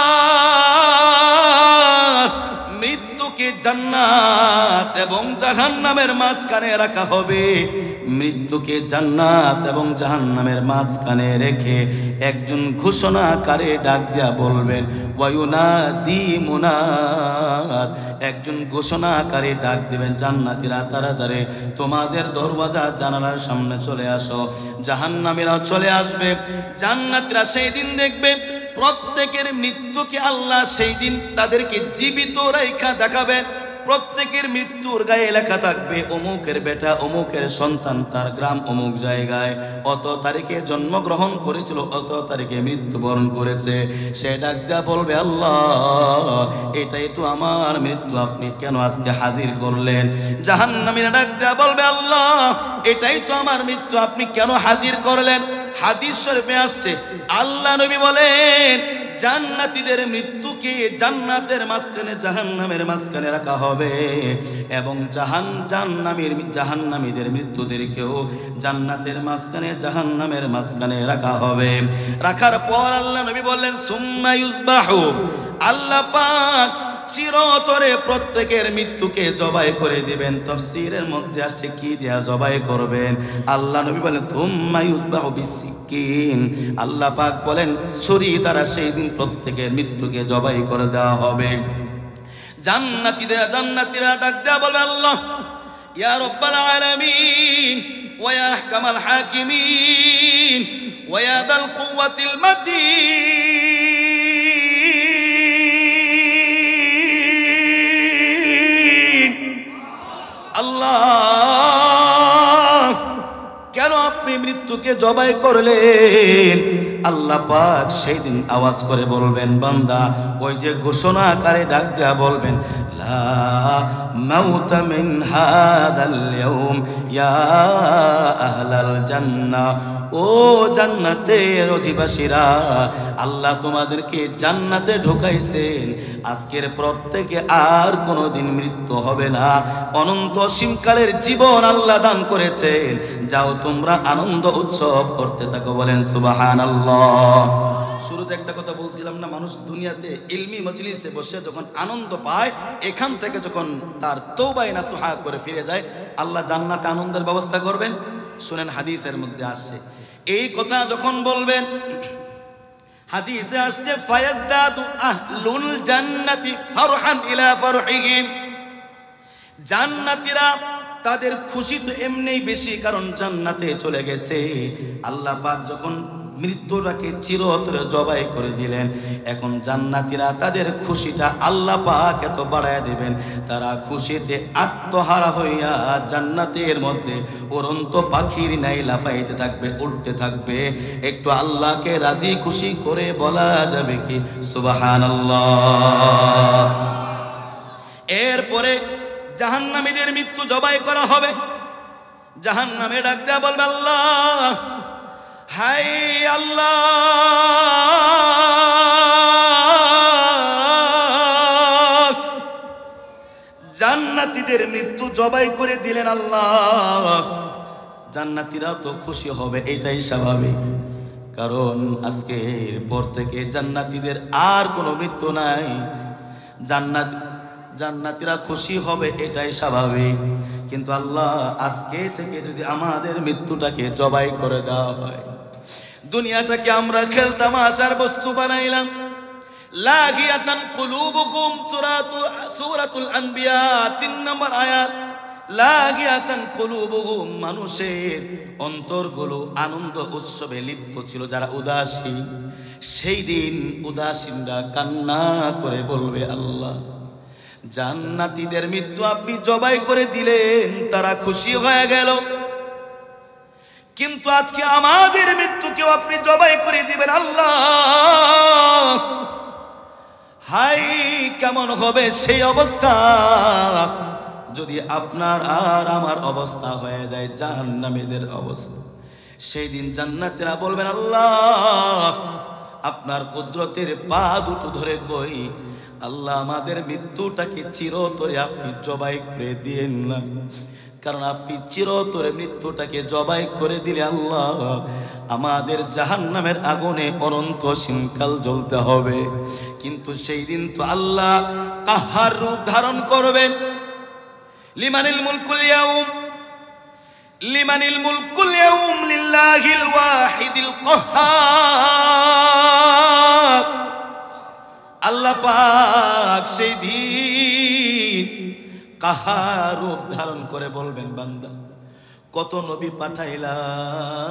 মৃত্যুকে জান্নাত এবং জাহান্নামের মাঝখানে রাখা হবে। মৃত্যুকে জান্নাত এবং জাহান্নামের মাঝখানে রেখে একজন ঘোষণাকারে ডাক দিয়া বলবেন, ওয়ায়ুনাদি মুনাদ, একজন ঘোষণাকারী ডাক দিবেন, জান্নাতীরা তাড়াতাড়ি তোমাদের দরওয়াজা জানালার সামনে চলে আসো। জাহান্নামীরাও চলে আসবে। জান্নাতীরা সেই দিন দেখবে প্রত্যেকের মৃত্যুকে আল্লাহ সেই দিন তাদেরকে জীবিত রেখা দেখাবেন। প্রত্যেকের মৃত্যুর গায়ে লেখা থাকবে অমুকের বেটা অমুকের সন্তান তার গ্রাম অমুক জায়গায় অত তারিখে জন্মগ্রহণ করেছিল, অত তারিখে মৃত্যুবরণ করেছে। সে ডাক দেয়া বলবে, আল্লাহ এটাই তো আমার মৃত্যু, আপনি কেন আজকে হাজির করলেন? জাহান্নামীরা ডাক দেয়া বলবে, আল্লাহ এটাই তো আমার মৃত্যু, আপনি কেন হাজির করলেন? হাদিস শরীফে আসছে, আল্লাহ নবী বলেন জান্নাতীদের মৃত্যুকে জান্নাতের মাঝখানে জাহান্নামের মাঝখানে রাখা হবে এবং জাহান্নামীদের মৃত্যুদেরকেও জান্নাতের মাঝখানে জাহান্নামের মাঝখানে রাখা হবে। রাখার পর আল্লাহ নবী বললেন সুম্মা ইউযবাহু, আল্লাহ পাক চিরতরে প্রত্যেকের মৃত্যুকে জবাই করে দিবেন। তাফসীরের মধ্যে আসছে কি দিয়া জবাই করবেন? আল্লাহ নবী বলেন সুম্মা ইউযবাহু বিসিকিন, আল্লাহ পাক বলেন ছুরি দ্বারা সেই দিন প্রত্যেকের মৃত্যুকে জবাই করে দেওয়া হবে। জান্নাতীরা ডাক দেয়া বলবে, আল্লাহ ইয়া রাব্বাল আলামিন ওয়া ইয়া আহকামাল হাকিমিন ওয়া ইয়া দাল কুওয়াতিল মাতিন, আল্লাহ কেন আপনি মৃত্যুকে জবাই করলেন? আল্লাহ পাক সেই দিন আওয়াজ করে বলবেন, বান্দা ওই যে ঘোষণা আকারে ডাক দেয়া বলবেন, লা মাউতা মিন হাদাল ইয়াউম ইয়া আহলাল জান্নাহ, ও জান্নাতের অধিবাসীরা, আল্লাহ তোমাদেরকে জান্নাতে ঢোকাইছেন, আজকের প্রত্যেকে আর কোনোদিন মৃত্যু হবে না, অনন্ত অসীমকালের জীবন আল্লাহ দান করেছেন, যাও তোমরা আনন্দ উৎসব করতে থাকো। বলেন সুবহানাল্লাহ। শুরুতে একটা কথা বলছিলাম না, মানুষ দুনিয়াতে ইলমি মজলিসে বসে যখন আনন্দ পায়, এখান থেকে যখন তার তওবা নাসুহা করে ফিরে যায়, আল্লাহ জান্নাতে আনন্দের ব্যবস্থা করবেন। শুনেন হাদিসের মধ্যে আসছে, এই কথা যখন বলবেন, হাদিসে আসছে ফায়াজদাদু আহলুল জান্নাতি ফারহান ইলা ফারহিহিম, জান্নাতীরা তাদের খুশি তো এমনিই বেশি, কারণ জান্নাতে চলে গেছে। আল্লাহ পাক যখন মৃত্যুটাকে চিরতরে জবাই করে দিলেন, এখন জান্নাতীরা তাদের খুশিটা আল্লাহ পাক এত বাড়ায় দিবেন, তারা খুশিতে আত্মহারা হইয়া জান্নাতের মধ্যে উড়ন্ত পাখির ন্যায় লাফাইতে থাকবে, উঠতে থাকবে। একটু আল্লাহকে রাজি খুশি করে বলা যাবে কি সুবহানাল্লাহ? এরপরে জাহান্নামীদের মৃত্যু জবাই করা হবে। জাহান্নামে ডাক দেয়া বলবে, আল্লাহ হাই আল্লাহ, জান্নাতীদের মৃত্যু জবাই করে দিলেন আল্লাহ। জান্নাতীরা তো খুশি হবে, এটাই স্বাভাবিক, কারণ আজকের পর থেকে জান্নাতীদের আর কোনো মৃত্যু নাই। জান্নাতীরা খুশি হবে, এটাই স্বাভাবিক। কিন্তু আল্লাহ আজকে থেকে যদি আমাদের মৃত্যুটাকে জবাই করে দেওয়া হয়, দুনিয়াটাকে আমরা খেলতামাশার বস্তু বানাইলাম। লাগিয়াতান কুলুবুকুম, সূরাতুল আনবিয়া 3 নম্বর আয়াত। লাগিয়াতান কুলুবুকুম, মানুষের অন্তরগুলো আনন্দ উৎসবে লিপ্ত ছিল। যারা উদাসীন, সেই দিন উদাসীনরা কান্না করে বলবে, আল্লাহ জান্নাতীদের মৃত্যু আপনি জবাই করে দিলেন, তারা খুশি হয়ে গেল, কিন্তু আজকে আমাদের মৃত্যুকেও আপনি জবাই করে দিবেন আল্লাহ। হাই কেমন হবে সেই অবস্থা যদি আপনার আর আমার অবস্থা হয়ে যায় জাহান্নামীদের অবস্থা। সেই দিন জান্নাতীরা বলবেন, আল্লাহ আপনার কুদরতের পা দুটো ধরে কই, আল্লাহ আমাদের মৃত্যুটাকে চিরতরে আপনি জবাই করে দিয়েন না, কারণ আপনি চিরতরে মৃত্যুটাকে জবাই করে দিলে আল্লাহ আমাদের জাহান্নামের আগুনে অনন্ত অসীমকাল জ্বলতে হবে। কিন্তু সেই দিন তো আল্লাহ কাহার রূপ ধারণ করবেন। লিমানিল মুলকুল ইয়াউম, লিমানিল মুলকুল ইয়াউম লিল্লাহিল ওয়াহিদিল কাহ্হার। আল্লাহ পাক সেই দিন কাহার রূপ ধারণ করে বলবেন, বান্দা কত নবী পাঠাইলাম,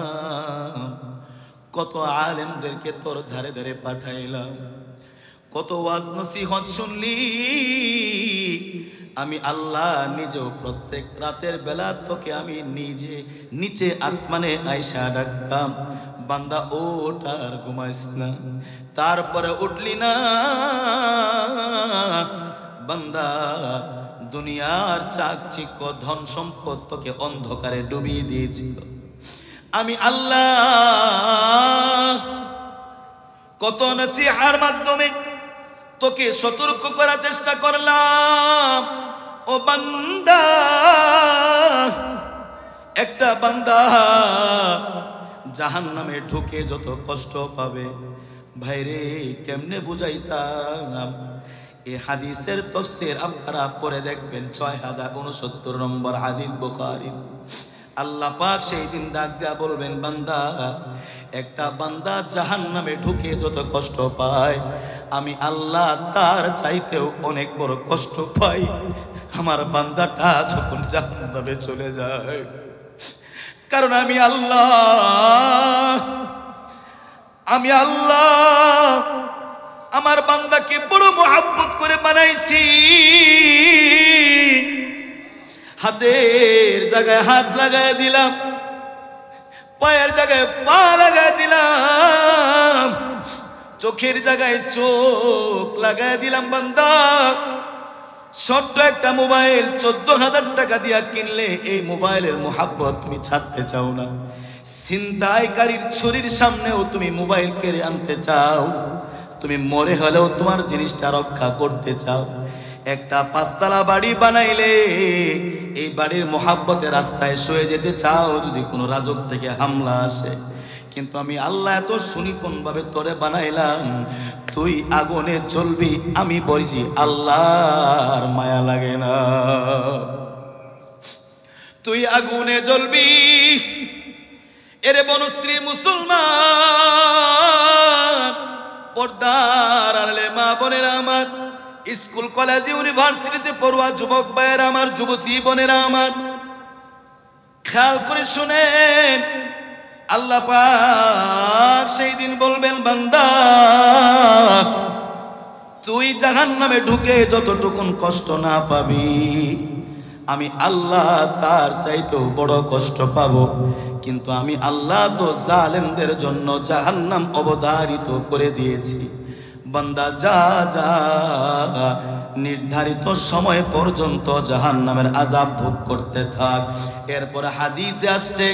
কত আলেমদেরকে তোর ধারে ধারে পাঠাইলাম, কত ওয়াজ নসিহত শুনলি, আমি আল্লাহ নিজেও প্রত্যেক রাতের বেলা তোকে আমি নিজে নিচে আসমানে আয়সা ডাকতাম, বান্দা ওঠ আর ঘুমাইস না। তারপরে উঠলি না বান্দা, দুনিয়ার চাকচিক্য ধন সম্পদ তোকে অন্ধকারে ডুবিয়ে দিয়েছিল। আমি আল্লাহ কত নসিহার মাধ্যমে তোকে সতর্ক করার চেষ্টা করলাম। ও বান্দা, একটা বান্দা জাহান্নামে ঢুকে যত কষ্ট পাবে, ভাইরে কেমনে বুঝাইতাম। এই হাদিসের তাফসীর আপনারা পড়ে দেখবেন, 6069 নম্বর হাদিস বুখারী। আল্লাহ পাক সেই দিন ডাক দেয়া বলবেন, বান্দা, একটা বান্দা জাহান্নামে ঢুকে যত কষ্ট পায়, আমি আল্লাহ তার চাইতেও অনেক বড় কষ্ট পাই আমার বান্দাটা যখন জাহান্নামে চলে যায়। কারণ আমি আল্লাহ আমার বান্দাকে বড় মোহাব্বত করে বানাইছি। হাতের জায়গায় হাত লাগায় দিলাম, পায়ের জায়গায় পা লাগায় দিলাম, চোখের জায়গায় চোখ লাগায় দিলাম। বান্দা, ছোট্ট একটা মোবাইল 14,000 টাকা দিয়া কিনলে এই মোবাইলের মোহাব্বত তুমি ছাড়তে চাও না। ছিনতাইকারীর ছুরির সামনেও তুমি মোবাইল কেড়ে আনতে চাও, তুমি মরে হলেও তোমার জিনিসটা রক্ষা করতে চাও। একটা 5তলা বাড়ি বানাইলে এই বাড়ির মোহাব্বতে রাস্তায় শুয়ে যেতে চাও যদি কোনো রাজক থেকে হামলা আসে। কিন্তু আমি আল্লাহ এত সুনিপুণ ভাবে তোরে বানাইলাম, তুই আগুনে জ্বলবি, আমি বলছি আল্লাহর মায়া লাগে না। তুই আগুনে জ্বলবি। এরে বনশ্রী মুসলমান, পর্দার আড়ালে মা বোনেরা আমার, স্কুল কলেজ ইউনিভার্সিটিতে পড়ুয়া যুবক ভাইয়েরা আমার, যুবতী বোনেরা আমার, খেয়াল করে শুনেন। আল্লাহ পাক সেই দিন বলবেন, বান্দা, তুই জাহান্নামে ঢুকে যতটুকুন কষ্ট না পাবি, আমি আল্লাহ তার চাইতেও বড় কষ্ট পাবো। কিন্তু আমি আল্লাহ তো জালেমদের জন্য জাহান্নাম অবধারিত করে দিয়েছি। বান্দা যা যা, নির্ধারিত সময় পর্যন্ত জাহান্নামের আযাব ভোগ করতে থাক। এরপর হাদিসে আসছে,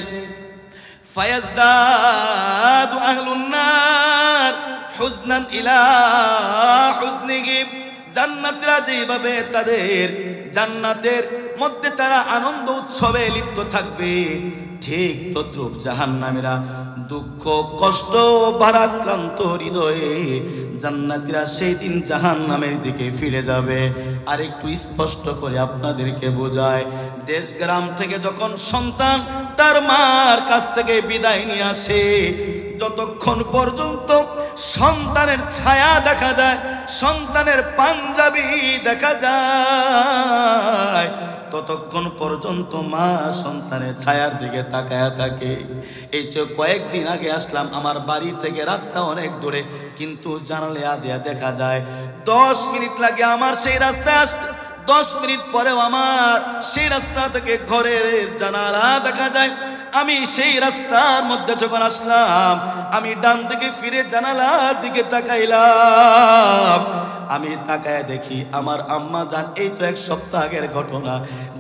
ফায়াজদাদু আহলুন নার হুজনান ইলা হুজনিহিম। জান্নাতীরা যেভাবে তাদের জান্নাতের মধ্যে তারা আনন্দ উৎসবে লিপ্ত থাকবে, ঠিক তদ্রূপ জাহান্নামীরা দুঃখ কষ্ট ভারাক্রান্ত হৃদয়ে জান্নাতীরা সেই দিন জাহান্নামের দিকে ফিরে যাবে। আর একটু স্পষ্ট করে আপনাদেরকে বোঝায়, দেশ গ্রাম থেকে যখন সন্তান তার মার কাছ থেকে বিদায় নিয়ে আসে, যতক্ষণ পর্যন্ত সন্তানের ছায়া দেখা যায়, সন্তানের পাঞ্জাবি দেখা যায়, ততক্ষণ পর্যন্ত মা সন্তানের ছায়ার দিকে তাকায়া থাকে। এই যে কয়েকদিন আগে আসলাম, আমার বাড়ি থেকে রাস্তা অনেক দূরে, কিন্তু জানালা দিয়ে দেখা যায় 10 মিনিট লাগে আমার সেই রাস্তায় আসতে। 10 মিনিট পরেও আমার সেই রাস্তা থেকে ঘরের জানালা দেখা যায়। আমি সেই রাস্তার মধ্যে যখন আসলাম, আমি ডান দিকে ফিরে জানালার দিকে তাকাইলাম। আমি তাকায় দেখি আমার আম্মা জান, এই তো 1 সপ্তাহ আগের ঘটনা,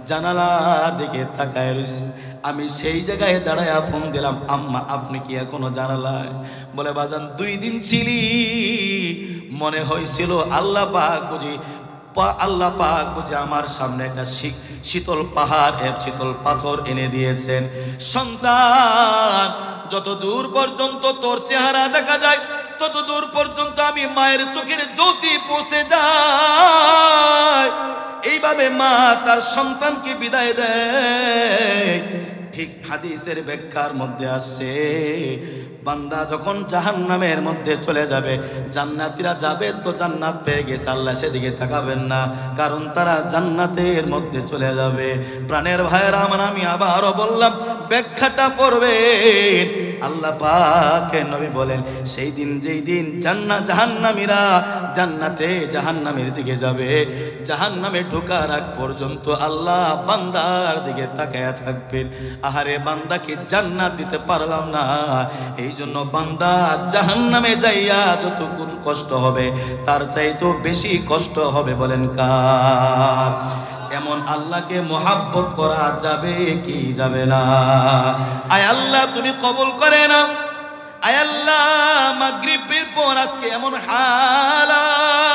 জানালার দিকে তাকায় রয়েছে। আমি সেই জায়গায় দাঁড়ায় ফোন দিলাম, আম্মা আপনি কি এখনো জানালায়? বলে, বাজান 2 দিন ছিলি, মনে হয়েছিল আল্লাহ পাক বুঝি আমার সামনে একটা শীতল পাহাড়, শীতল পাথর এনে দিয়েছেন। সন্তান, যত দূর পর্যন্ত তোর চেহারা দেখা যায়, তত দূর পর্যন্ত আমি মায়ের চোখের জ্যোতি পৌঁছে যায়। এইভাবে মা তার সন্তানকে বিদায় দেয়। ঠিক হাদিসের ব্যাখ্যার মধ্যে আসছে, বান্দা যখন জাহান্নামের মধ্যে চলে যাবে, জান্নাতীরা যাবে তো জান্নাত পেয়ে গেছে, আল্লাহ সেদিকে তাকাবেন না, কারণ তারা জান্নাতের মধ্যে চলে যাবে। প্রাণের ভাইয়েরা আমার, আমি আবারও বললাম, ব্যাখ্যাটা পড়বেন। আল্লাহ পাকের নবী বলেন সেই দিন যেই দিন জাহান্নামীরা জান্নাতে জাহান্নামের দিকে যাবে, জাহান্নামে ঢোকার আগ পর্যন্ত আল্লাহ বান্দার দিকে তাকায়া থাকবেন। আহারে বান্দাকে জান্নাত দিতে পারলাম না, এই জন্য বান্দা জাহান্নামে যাইয়া যতটুকু কষ্ট হবে তার চাইতেও বেশি কষ্ট হবে। বলেন কার? এমন আল্লাহকে মোহাব্বত করা যাবে কি যাবে না? আয় আল্লাহ তুমি কবুল করে নাও। আয় আল্লাহ মাগরিবের পর আজকে এমন হালাত,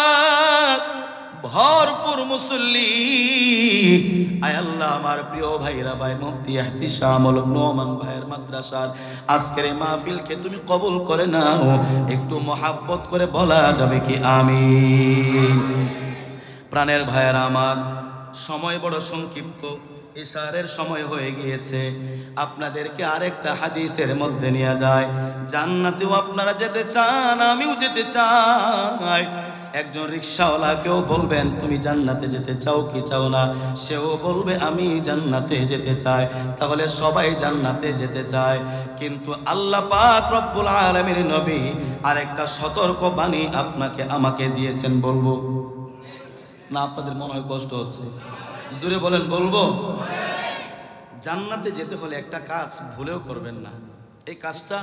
ভরপুর মুসল্লি। আয় আল্লাহ আমার প্রিয় ভাইরা, ভাই মুফতি ইহতিশামুল নোমান ভাইয়ের মাদ্রাসার আজকের এই মাহফিলকে তুমি কবুল করে নাও। একটু মোহাব্বত করে বলা যাবে কি আমিন? প্রাণের ভাইয়েরা আমার, সময় বড় সংক্ষিপ্ত, ইশারের সময় হয়ে গিয়েছে। আপনাদেরকে আরেকটা হাদিসের মধ্যে নিয়ে যায়। জান্নাতেও আপনারা যেতে চান, আমিও যেতে চাই। একজন রিকশাওয়ালাকেও বলবেন তুমি জান্নাতে যেতে চাও কি চাও না, সেও বলবে আমি জান্নাতে যেতে চাই। তাহলে সবাই জান্নাতে যেতে চায়, কিন্তু আল্লাহ পাক রব্বুল আলামিন নবী আরেকটা সতর্ক বাণী আপনাকে আমাকে দিয়েছেন। বলবো না? আপনাদের মনে হয় কষ্ট হচ্ছে? জোরে বলেন বলবো? জান্নাতে যেতে হলে একটা কাজ ভুলেও করবেন না। এই কাজটা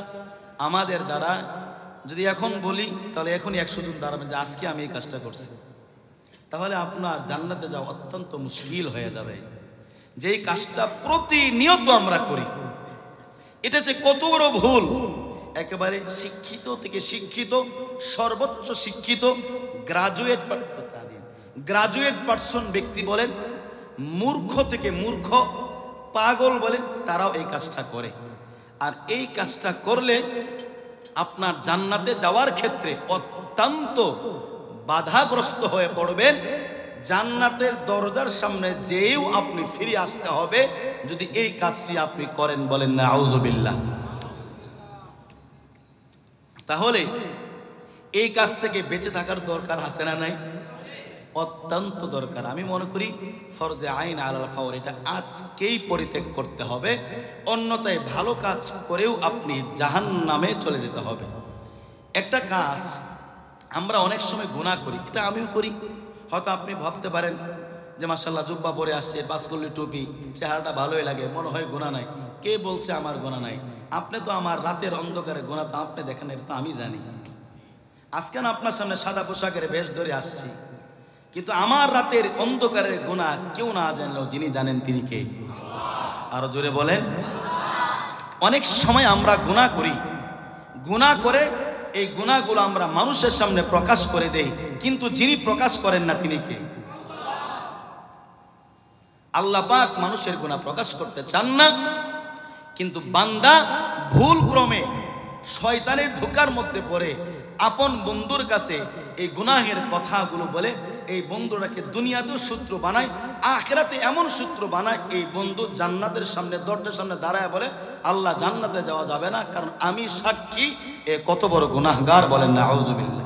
আমাদের দ্বারা যদি এখন বলি তাহলে এখনই 100 জন দাঁড়াবেন যে আজকে আমি এই কাজটা করছি, তাহলে আপনার জান্নাতে যাওয়া অত্যন্ত মুশকিল হয়ে যাবে। যেই কাজটা প্রতিনিয়ত আমরা করি, এটা যে কত বড় ভুল। একেবারে শিক্ষিত থেকে শিক্ষিত, সর্বোচ্চ শিক্ষিত গ্রাজুয়েট পার্সন ব্যক্তি বলেন, মূর্খ থেকে মূর্খ পাগল বলেন, তারাও এই কাজটা করে। আর এই কাজটা করলে আপনার জান্নাতে যাওয়ার ক্ষেত্রে অত্যন্ত বাধাগ্রস্ত হয়ে পড়বেন। জান্নাতের দরজার সামনে যেও আপনি ফিরে আসতে হবে যদি এই কাজটি আপনি করেন। বলেন না আউযুবিল্লাহ? তাহলে এই কাজ থেকে বেঁচে থাকার দরকার আছে না নাই? অত্যন্ত দরকার। আমি মনে করি ফরজে আইন আলাল ফাওর, এটা আজকেই পরিত্যাগ করতে হবে, অন্যথায় ভালো কাজ করেও আপনি জাহান্নামে চলে যেতে হবে। একটা কাজ আমরা অনেক সময় গুনাহ করি, এটা আমিও করি। হয়তো আপনি ভাবতে পারেন যে মাশাআল্লাহ জুব্বা পরে আসছে, বাসকুল্লি টুপি, চেহারাটা ভালোই লাগে, মনে হয় গুনাহ নাই। কে বলছে আমার গুনাহ নাই? আপনি তো আমার রাতের অন্ধকারে গুনাহ তো আপনি দেখেন, এটা তো আমি জানি। আজকে না আপনার সামনে সাদা পোশাকের বেশ ধরে আসছি, কিন্তু আমার রাতের অন্ধকারের গুনাহ কেউ না জানলেও যিনি জানেন তিনি কে? আরো জোরে বলেন। অনেক সময় আমরা গুনাহ করি, গুনাহ করে এই গুনাহগুলো আমরা মানুষের সামনে প্রকাশ করে দেই, কিন্তু যিনি প্রকাশ করেন না তিনি কে? আল্লাহ পাক মানুষের গুনাহ প্রকাশ করতে চান না, কিন্তু বান্দা ভুল ক্রমে শয়তানের ধোঁকার মধ্যে পড়ে আপন বন্ধুর কাছে এই গুনাহের কথাগুলো বলে, এই বন্ধুটাকে দুনিয়াতেও শত্রু বানায়, আখিরাতে এমন শত্রু বানায় এই বন্ধু জান্নাতের সামনে দরজার সামনে দাঁড়ায় বলে আল্লাহ জান্নাতে যাওয়া যাবে না, কারণ আমি সাক্ষী এ কত বড় গুনাহগার। বলেন না আউযুবিল্লাহ?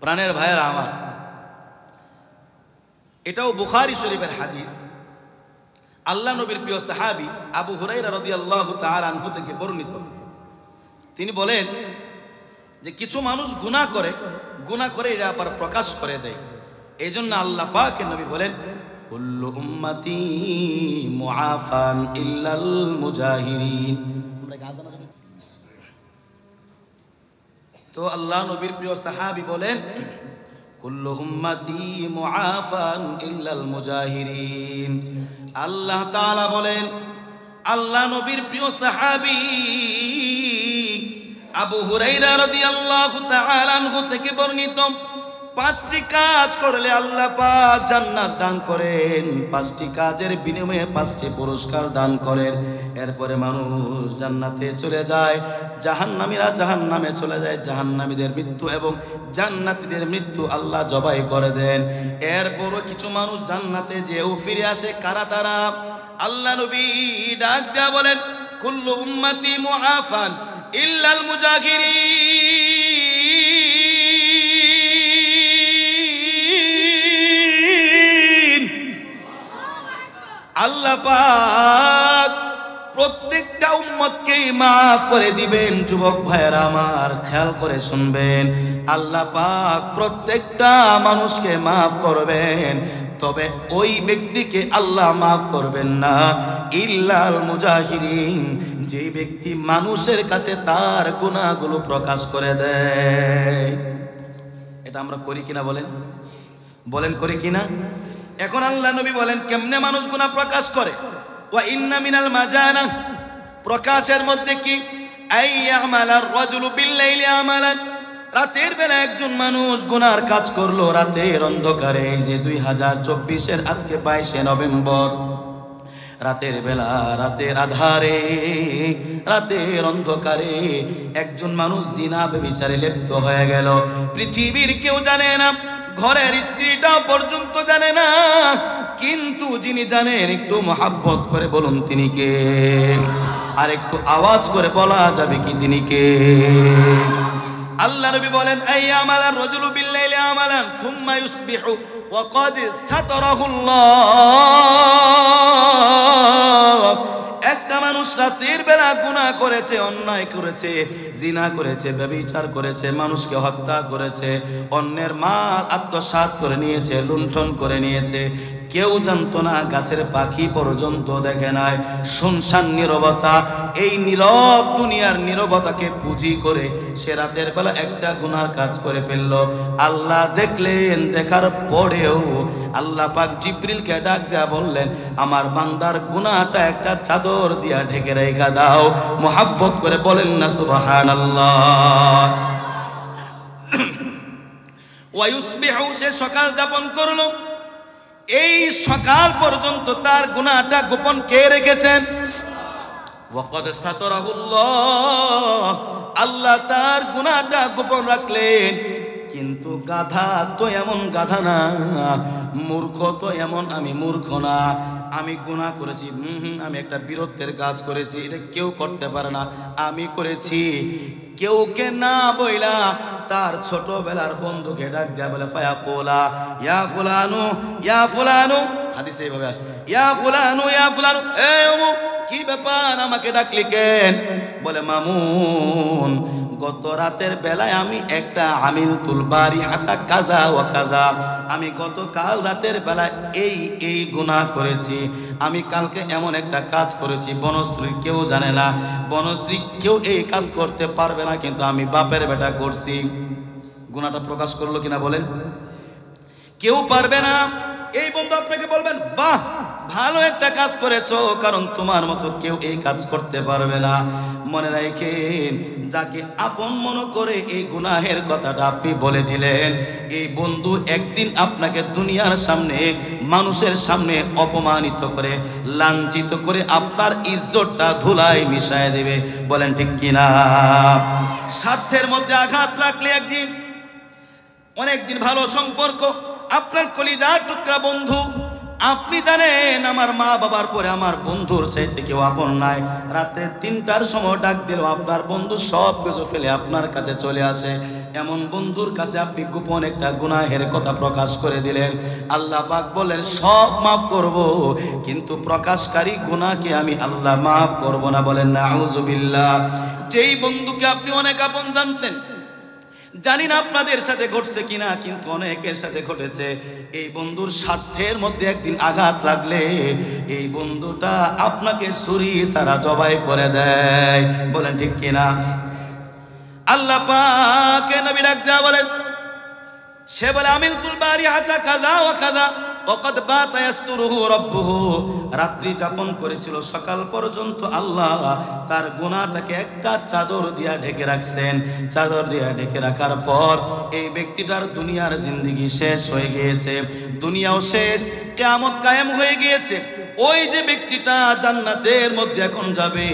প্রাণের ভাইয়েরা আমার, এটাও বুখারী শরীফের হাদিস। আল্লাহ নবীর প্রিয় সাহাবী আবু হুরায়রা রাদিয়াল্লাহু তাআলা আনহু থেকে বর্ণিত, তিনি বলেন যে কিছু মানুষ গুনাহ করে এটা আবার প্রকাশ করে দেয়। এই জন্য আল্লাহ পাকের নবী বলেন কুল্লু উম্মতি মুআফান ইল্লাল মুজাহিরিন। তো আল্লাহ নবীর প্রিয় সাহাবী বলেন কুল্লু উম্মতি মুআফান ইল্লাল মুজাহিরিন। আল্লাহ তাআলা বলেন, আল্লাহ নবীর প্রিয় সাহাবী আবু হুরায়রা রাদিয়াল্লাহু তাআলা আনহু থেকে বর্ণিত, 5টি কাজ করলে আল্লাহ পাক জান্নাত দান করেন, 5টি কাজের বিনিময়ে 5টি পুরস্কার দান করেন। এরপরে মানুষ জান্নাতে চলে যায়, জাহান্নামীরা জাহান্নামে চলে যায়, জাহান্নামীদের মৃত্যু এবং জান্নাতীদের মৃত্যু আল্লাহ জবাই করে দেন। এরপরও কিছু মানুষ জান্নাতে যেও ফিরে আসে। কারা তারা? আল্লাহ নবী ডাক দেয়া বলেন কুল্লু উম্মতি মুআফান ইল্লাল মুজাহিরিন। আল্লাহ পাক প্রত্যেকটা উম্মতকেই মাফ করে দিবেন। যুবক ভাইয়েরা আমার খেয়াল করে শুনবেন, আল্লাহ পাক প্রত্যেকটা মানুষকে মাফ করবেন, তবে ওই ব্যক্তিকে আল্লাহ মাফ করবেন না ইল্লাল মুজাহিরিন, যে ব্যক্তি মানুষের কাছে তার গুনাহগুলো প্রকাশ করে দেয়। এটা আমরা করি কিনা বলেন, বলেন করি কিনা? এখন আল্লাহ নবী বলেন কেমনে মানুষ গুনাহ প্রকাশ করে। ওয়া ইন্না মিনাল মাজানা, প্রকাশের মধ্যে কি, আইয়ামালার রাজুলু বিল্লাইলি আমালান, রাতের বেলা একজন মানুষ গুনার কাজ করলো রাতের অন্ধকারে। এই যে 2024-এর আজকে 22শে নভেম্বর, রাতের বেলা, রাতের আধারে, রাতের অন্ধকারে একজন মানুষ জিনা ব্যভিচারে লিপ্ত হয়ে গেল। পৃথিবীর কেউ জানে না, ঘরের স্ত্রীটাও পর্যন্ত জানে না, কিন্তু যিনি জানেন একটু মহাব্বত করে বলুন তিনি কে? আর একটু আওয়াজ করে বলা যাবে কি তিনি কে? আল্লাহ নবী বলেন আইয়ামালার রাজুলু বিল্লাইলি আমালান সুম্মা ইউসবিহু ওয়া ক্বাদ সাতারাহুল্লাহ। একটা মানুষ রাতের বেলা গুনাহ করেছে, অন্যায় করেছে, জিনা করেছে, ব্যভিচার করেছে, মানুষকে হত্যা করেছে, অন্যের মাল আত্মসাৎ করে নিয়েছে, লুণ্ঠন করে নিয়েছে, কেউ জানতো না, গাছের পাখি পর্যন্ত দেখে নাই, শুনশান নীরবতা। এই নীরব দুনিয়ার নীরবতাকে পুঁজি করে সে রাতের বেলা একটা গুনার কাজ করে ফেললো। আল্লাহ দেখলেন, দেখার পরেও আল্লাহ পাক জিবরিলকে ডাক দেয়া বললেন, আমার বান্দার গুনাহটা একটা চাদর দিয়া ঢেকে রেখে দাও। মুহাব্বত করে বলেন না সুবহানাল্লাহ। ওয়া ইউসবিহু, সে সকাল যাপন করলো। এই সকাল পর্যন্ত তার গুনাহটা গোপন কে রেখেছেন? ওয়াকাদ সাতারাহুল্লাহ, আল্লাহ তার গুনাহটা গোপন রাখলেন। কিন্তু গাধা তো এমন গাধা না, মূর্খ তো এমন আমি মূর্খ না। আমি গুনাহ করেছি, আমি একটা বীরত্বের কাজ করেছি, এটা কেউ করতে পারে না, আমি করেছি। কেউকে না বইলা তার ছোটবেলার বন্ধুকে ডাক দেয়া বলে ফায়াকুলা ইয়া ফুলানু ইয়া ফুলানু, হাদিসে এইভাবে আসে, ইয়া ফুলানু ইয়া ফুলানু, এই অমুক, কি ব্যাপার আমাকে ডাকলি কেন? বলে মামুন, গত রাতের বেলায় আমি একটা আমিলতুল বারিহাতা কাজা ওয়া কাজা, আমি গতকাল রাতের বেলায় এই গুনাহ করেছি, আমি কালকে এমন একটা কাজ করেছি, বনশ্রী কেউ জানে না, বনশ্রী কেউ এই কাজ করতে পারবে না, কিন্তু আমি বাপের বেটা করছি। গুনাহটা প্রকাশ করলো কিনা বলেন? কেউ পারবে না। এই বন্ধু আপনাকে বলবেন, বাহ ভালো একটা কাজ করেছো, কারণ তোমার মতো কেউ এই কাজ করতে পারবে না। মনে রাখেন, যাকে আপন মনে করে এই গুনাহের কথাটা আপনি বলে দিলেন, এই বন্ধু একদিন আপনাকে দুনিয়ার সামনে, মানুষের সামনে অপমানিত করে, লাঞ্ছিত করে আপনার ইজ্জতটা ধুলায় মিশায় দেবে। বলেন ঠিক কিনা? স্বার্থের মধ্যে আঘাত লাগলে একদিন, অনেকদিন ভালো সম্পর্ক, আপনার কলিজার টুকরা বন্ধু, আপনি জানেন আমার মা বাবার পরে আমার বন্ধুর চাইতে কেউ আপন নাই, রাত্রে 3টার সময় ডাক দিল, আপনার বন্ধু সব কিছু ফেলে আপনার কাছে চলে আসে। এমন বন্ধুর কাছে আপনি গোপন একটা গুনাহের কথা প্রকাশ করে দিলেন। আল্লাহ পাক বলেন সব মাফ করব, কিন্তু প্রকাশকারী গুনাহকে আমি আল্লাহ মাফ করব না। বলেন নাউযুবিল্লাহ। যেই বন্ধুকে আপনি অনেক আপন জানতেন, জানি না আপনাদের সাথে ঘটছে কিনা, কিন্তু অনেকের সাথে ঘটেছে, এই বন্ধুর স্বার্থের মধ্যে একদিন আঘাত লাগলে এই বন্ধুটা আপনাকে ছুরি ছাড়া জবাই করে দেয়। বলেন ঠিক কিনা? আল্লাহ পাক নবী ডাক দেয়া বলেন, সে বলে আমিলতুল বারিহাতা কাযা ওয়া কাযা ওয়াকাদ বাতা ইয়াসতুরুহু রাব্বুহু, রাত্রি যাপন করেছিল, সকাল পর্যন্ত আল্লাহ তার গুনাহটাকে একটা চাদর দিয়া ঢেকে রাখছেন। চাদর দিয়া ঢেকে রাখার পর এই ব্যক্তিটার দুনিয়ার জিন্দেগি শেষ হয়ে গিয়েছে, দুনিয়াও শেষ, কিয়ামত কায়েম হয়ে গিয়েছে। ওই যে ব্যক্তিটা জান্নাতের মধ্যে এখন যাবে,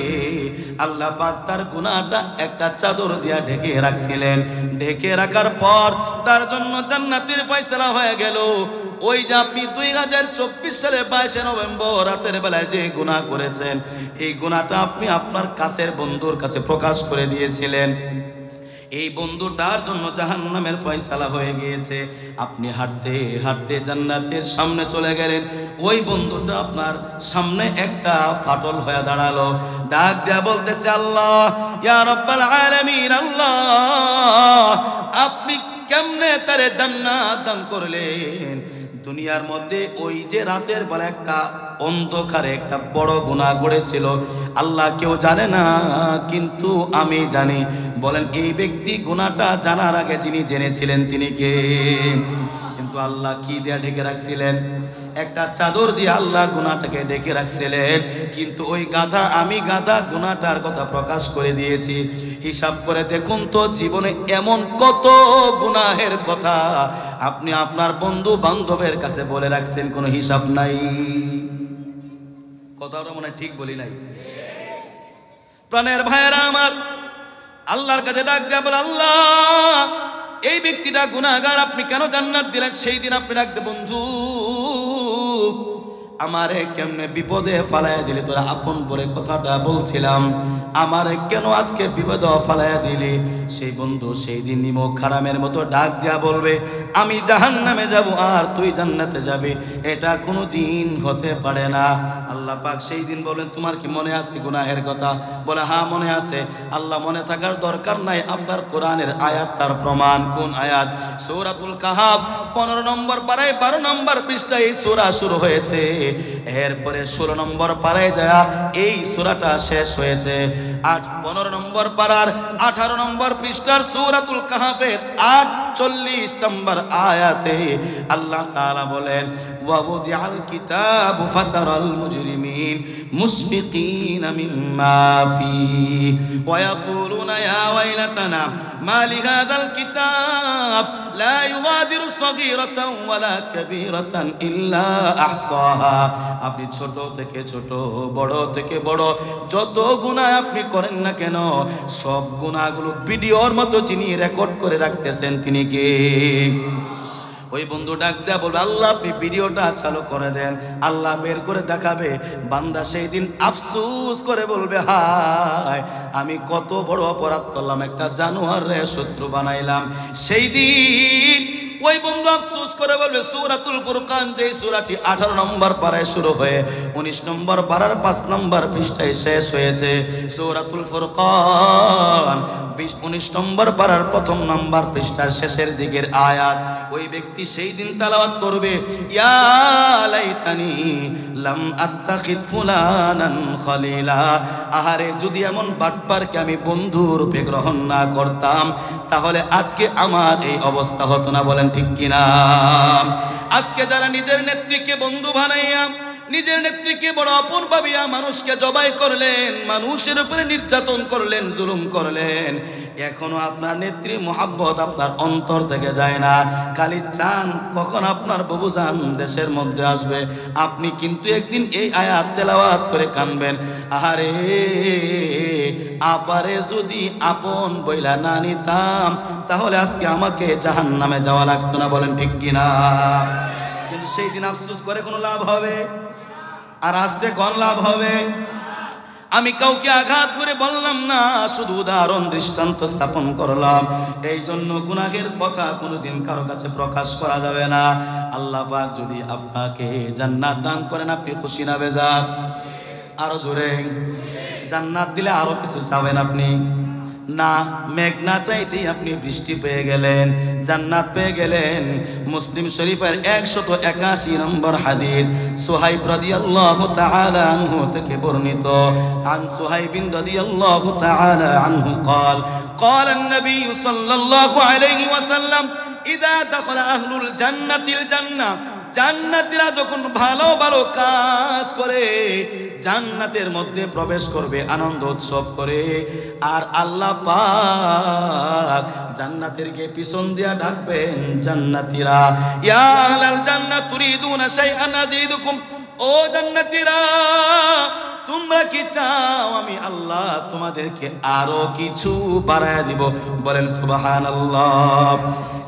আল্লাহ পাক তার গুনাহটা একটা চাদর দিয়া ঢেকে রাখছিলেন। ঢেকে রাখার পর তার জন্য জান্নাতের ফয়সালা হয়ে গেল। ওই যে আপনি 2024 সালে 22শে নভেম্বর রাতের বেলায় যে গুনাহ করেছেন, এই গুনাহটা আপনি আপনার কাছের বন্ধুর কাছে প্রকাশ করে দিয়েছিলেন, এই বন্ধুটার জন্য জাহান্নামের ফয়সালা হয়ে গিয়েছে। আপনি হাঁটতে হাঁটতে জান্নাতের সামনে চলে গেলেন, ওই বন্ধুটা আপনার সামনে একটা ফাটল হয়ে দাঁড়ালো, ডাক দেয়া বলতেছে, আল্লাহ ইয়া রাব্বাল আলামিন, আল্লাহ আপনি কেমনে তারে জান্নাত দান করলেন? দুনিয়ার মধ্যে ওই যে রাতের বেলা একটা অন্ধকারে একটা বড় গুনাহ করেছিল, আল্লাহ কেউ জানে না কিন্তু আমি জানি। বলেন এই ব্যক্তি গুনাহটা জানার আগে যিনি জেনেছিলেন তিনি কে? কিন্তু আল্লাহ কি দিয়ে ঢেকে রাখছিলেন? একটা চাদর দিয়ে আল্লাহ গুনাহটাকে ঢেকে রাখছিলেন। কিন্তু ওই গাধা, আমি গাধা গুনাহটার কথা প্রকাশ করে দিয়েছি। হিসাব করে দেখুন তো, জীবনে এমন কত গুনাহের কথা আপনি আপনার বন্ধু বান্ধবের কাছে বলে রাখছেন, কোনো হিসাব নাই। কথাটা মনে ঠিক বলি নাই? প্রাণের ভাইয়েরা আমার, আল্লাহর কাছে ডাক দেয়া বলে, আল্লাহ এই ব্যক্তিটা গুনাহগার, আপনি কেন জান্নাত দিলেন? সেই দিন আপনি ডাকতে, বন্ধু আমারে কেমনে বিপদে ফালাইয়া দিলি? তোরা আপন করে কথাটা বলছিলাম, আমারে কেন আজকে বিপদে ফালাইয়া দিলি? সেই বন্ধু সেই দিন নিমক খারামের মতো ডাক দেয়া বলবে, আমি জাহান্নামে যাব আর তুই জান্নাতে যাবি, এটা কোনো দিন হতে পারে না। আল্লাহ পাক সেই দিন বলেন, তোমার কি মনে আছে গুনাহের কথা? বলে হ্যাঁ মনে আছে। আল্লাহ মনে থাকার দরকার নাই, আপনার কোরআনের আয়াত তার প্রমাণ। কোন আয়াত? সূরাতুল কাহাফ 15 নম্বর পারায় 12 নম্বর পৃষ্ঠায় এই সূরা শুরু হয়েছে। এরপরে 16 নম্বর পারায় যায় এই সূরাটা শেষ হয়েছে। 15 নম্বর পারার 18 নম্বর পৃষ্ঠার সূরাতুল কাহাফের 48 নম্বর আয়াতে আল্লাহ তাআলা বলেন, ওয়া বুদিআল কিতাবু ফাতারাল মুজরিমিন মুশফিকিনা মিম্মা ফি ওয়া ইয়াকুলুনা ইয়া ওয়াইলাতানা মা লিহাযাল কিতাব লা ইউগাদিরু সগীরাতান ওয়ালা কাবীরাতান ইল্লা আহসাহা। আপনি ছোট থেকে ছোট, বড় থেকে বড় যত গুনাহ আপনি করেন না কেন, সব গুনাহগুলো ভিডিওর মতো যিনি রেকর্ড করে রাখতেছেন তিনি কে? ওই বন্ধু ডাক দেয়া বলবে, আল্লাহ আপনি ভিডিওটা চালু করে দেন। আল্লাহ বের করে দেখাবে। বান্দা সেই দিন আফসোস করে বলবে, হায় আমি কত বড় অপরাধ করলাম, একটা জানোয়ারের শত্রু বানাইলাম। সেই দিন ওই বন্ধু আফসোস করে বলবে, সূরাতুল ফুরকান যে সূরাটি 18 নম্বর পারায় শুরু হয়ে 19 নম্বর পারার 5 নম্বর পৃষ্ঠায় শেষ হয়েছে, সূরাতুল ফুরকান 19 নম্বর পারার 1 নম্বর পৃষ্ঠার শেষের দিকের আয়াত। ওই ব্যক্তি সেই দিন তেলাওয়াত করবে, ইয়া লাইতানি লাম আত্তাখিদ ফুলানান খলিলা। আহারে যদি এমন বাটপারকে আমি বন্ধু রূপে গ্রহণ না করতাম, তাহলে আজকে আমার এই অবস্থা হতো না। বলেন ঠিক কিনা? আজকে যারা নিজের নেত্রীকে বন্ধু বানাইয়া, নিজের নেত্রীকে বড় আপন ভাবিয়া মানুষকে জবাই করলেন, মানুষের উপরে নির্যাতন করলেন, জুলুম করলেন, এখনো আপনার নেত্রী মোহাব্বত আপনার অন্তর থেকে যায় না। খালি চান কখন আপনার বাবুজান দেশের মধ্যে আসবে। আপনি কিন্তু একদিন এই আয়াত তেলাওয়াত করে কানবেন, আহারে আপারে যদি আপন বইলা না নিতাম, তাহলে আজকে আমাকে জাহান্নামে যাওয়া লাগতো না। বলেন ঠিক কিনা? কিন্তু সেই দিন আফসোস করে কোনো লাভ হবে? আর আসতে কোন লাভ হবে? আমি কাউকে আঘাত করে বললাম না, শুধু উদাহরণ দৃষ্টান্ত স্থাপন করলাম। এই জন্য গুনাহের কথা কোনোদিন কারো কাছে প্রকাশ করা যাবে না। আল্লাহ পাক যদি আপনাকে জান্নাত দান করেন, আপনি খুশি না বেজার? আরো জোরে। জান্নাত দিলে আরো কিছু চাবেন আপনি না? মেঘ না চাইতেই আপনি বৃষ্টি পেয়ে গেলেন, জান্নাত পেয়ে গেলেন। মুসলিম শরীফের 181 নম্বর হাদিস সুহাইব রাদিয়াল্লাহু তাআলা আনহু থেকে বর্ণিত। আন সুহাইবিন রাদিয়াল্লাহু তাআলা আনহু قال قال النبي صلى الله عليه وسلم اذا دخل اهل الجنه الجنه। জান্নাতীরা যখন ভালো ভালো কাজ করে জান্নাতের মধ্যে প্রবেশ করবে আনন্দ উৎসব করে, আর আল্লাহ পাক জান্নাতীরকে পিছন দিয়া ডাকবেন, জান্নাতীরা ইয়া আহলাল জান্নাত তুরিদুনা শাইআন আযীদুকুম। ও জান্নাতীরা তোমরা কি চাও আমি আল্লাহ তোমাদেরকে আরো কিছু বাড়ায় দিব। বলেন সুবহানাল্লাহ।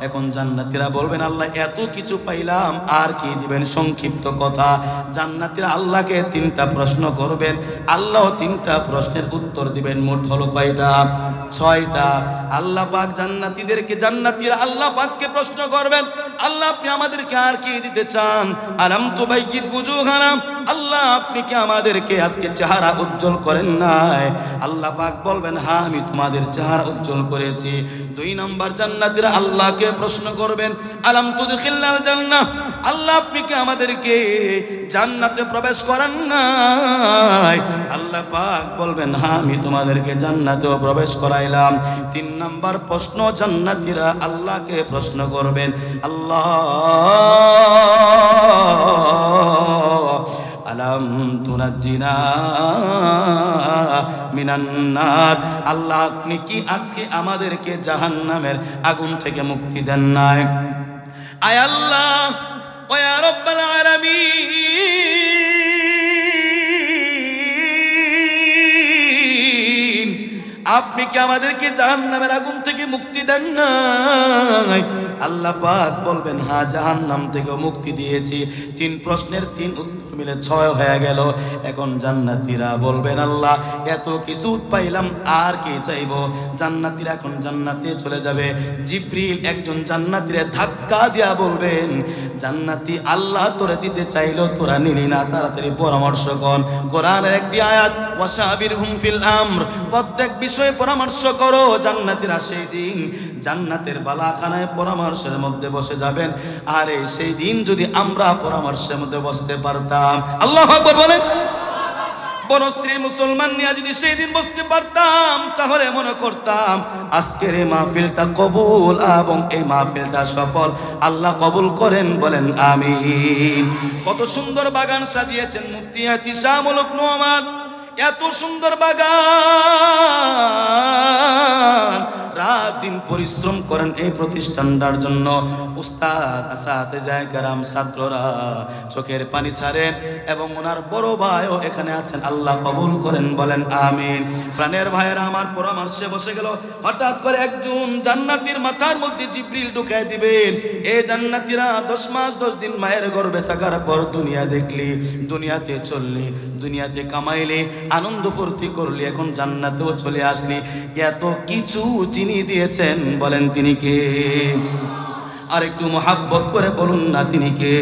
এখন জান্নাতীরা বলবেন আল্লাহ এত কিছু পাইলাম আর কি দিবেন? সংক্ষিপ্ত কথা, জান্নাতীরা আল্লাহকে 3টা প্রশ্ন করবেন, আল্লাহ 3টা প্রশ্নের উত্তর দিবেন। মোট হলো কয়টা? 6টা। আল্লাহ পাক জান্নাতীরা আল্লাহ পাককে প্রশ্ন করবেন, আল্লাহ আপনি আমাদেরকে আর কি দিতে চান? আলাম তুবাইয়িদ ওয়ুজুহানা, আল্লাহ আপনি কি আমাদেরকে আজকে চেহারা উজ্জ্বল করেন নাই? আল্লাহ পাক বলবেন হ্যাঁ আমি তোমাদের চেহারা উজ্জ্বল করেছি। 2 নম্বর জান্নাতীরা আল্লাহকে প্রশ্ন করবেন, আলাম তুদখিলনাল জান্নাহ, আল্লাহ আপনি কি আমাদেরকে জান্নাতে প্রবেশ করান নাই? আল্লাহ পাক বলবেন হ্যাঁ আমি তোমাদেরকে জান্নাতেও প্রবেশ করাইলাম। 3 নম্বর প্রশ্ন জান্নাতীরা আল্লাহকে প্রশ্ন করবেন, আল্লাহ আলাম তুনাজ্জিনা মিনান নার, আল্লাহ আপনি কি আজকে আমাদেরকে জাহান্নামের আগুন থেকে মুক্তি দেন নাই? আয় আল্লাহ ওয়া ইয়া রাব্বাল আলামিন, আপনি কি আমাদেরকে জাহান্নামের আগুন থেকে মুক্তি দেন নাই? আল্লাহ পাক বলবেন হ্যাঁ জাহান্নাম থেকে মুক্তি দিয়েছি। 3 প্রশ্নের 3 উত্তর মিলে 6 হয়ে গেল। এখন জান্নাতীরা বলবেন আল্লাহ এত কিছু পাইলাম আর কি চাইবো? জান্নাতীরা এখন জান্নাতে চলে যাবে। জিবরিল একজন জান্নাতীরে ধাক্কা দিয়া বলবেন, জান্নাতি আল্লাহ তোরে দিতে চাইলো তোরা নিলি না, তাড়াতাড়ি পরামর্শ কর। কোরআনের একটি আয়াত, ওয়াশাবিরহুম ফিল আমর, প্রত্যেক বিষয়ে পরামর্শ করো। জান্নাতীরা সেই দিন জান্নাতের বালাখানায় পরামর্শের মধ্যে বসে যাবেন। আরে সেই দিন যদি আমরা পরামর্শের মধ্যে বসতে পারতাম, আল্লাহু আকবার বলেন, বনশ্রী মুসলমান নিয়ে যদি সেই দিন বসতে পারতাম তাহলে মনে করতাম আজকের এই মাহফিলটা কবুল এবং এই মাহফিলটা সফল। আল্লাহ কবুল করেন, বলেন আমিন। কত সুন্দর বাগান সাজিয়েছেন মুফতি ইহতিশামুল হক নোমান, এত সুন্দর বাগান, রাত দিন পরিশ্রম করেন এই প্রতিষ্ঠানটার জন্য। উস্তাদ আসাতেজায়ে কেরাম ছাত্ররা চোখের পানি ছাড়েন এবং ওনার বড় ভাইও এখানে আছেন, আল্লাহ কবুল করেন, বলেন আমিন। প্রাণের ভাইয়েরা আমার পরামর্শে বসে গেল। হঠাৎ করে একজন জান্নাতীর মাথার মধ্যে জিবরিল ঢুকায় দিবেন। এই জান্নাতীরা 10 মাস 10 দিন মায়ের গর্ভে থাকার পর দুনিয়া দেখলি, দুনিয়াতে চললি, দুনিয়াতে কামাইলি, আনন্দ ফুর্তি করলি, এখন জান্নাতেও চলে আসলি, এত কিছু যিনি দিয়েছেন বলেন তিনি কে? আর একটু মোহাব্বত করে বলুন না তিনি কে?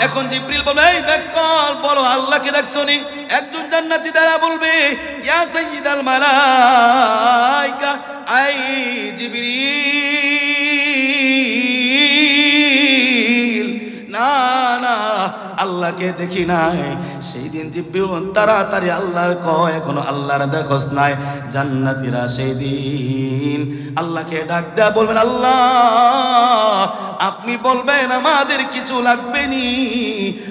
এখন জিবরিল বলে এই বেকল বলো আল্লাহকে দেখছনি? একজন জান্নাতি দ্বারা বলবে ইয়া সাইয়্যিদাল মালাইকা, আই জিবরিল, না না আল্লাহকে দেখি নাই। সেই দিন জিবরিল তাড়াতাড়ি আল্লাহর কয় এখনো আল্লাহর দেখোস নাই। জান্নাতীরা সেই দিন আল্লাহকে ডাক দেয়া বলবেন আল্লাহ আপনি বলবেন আমাদের কিছু লাগবে নি?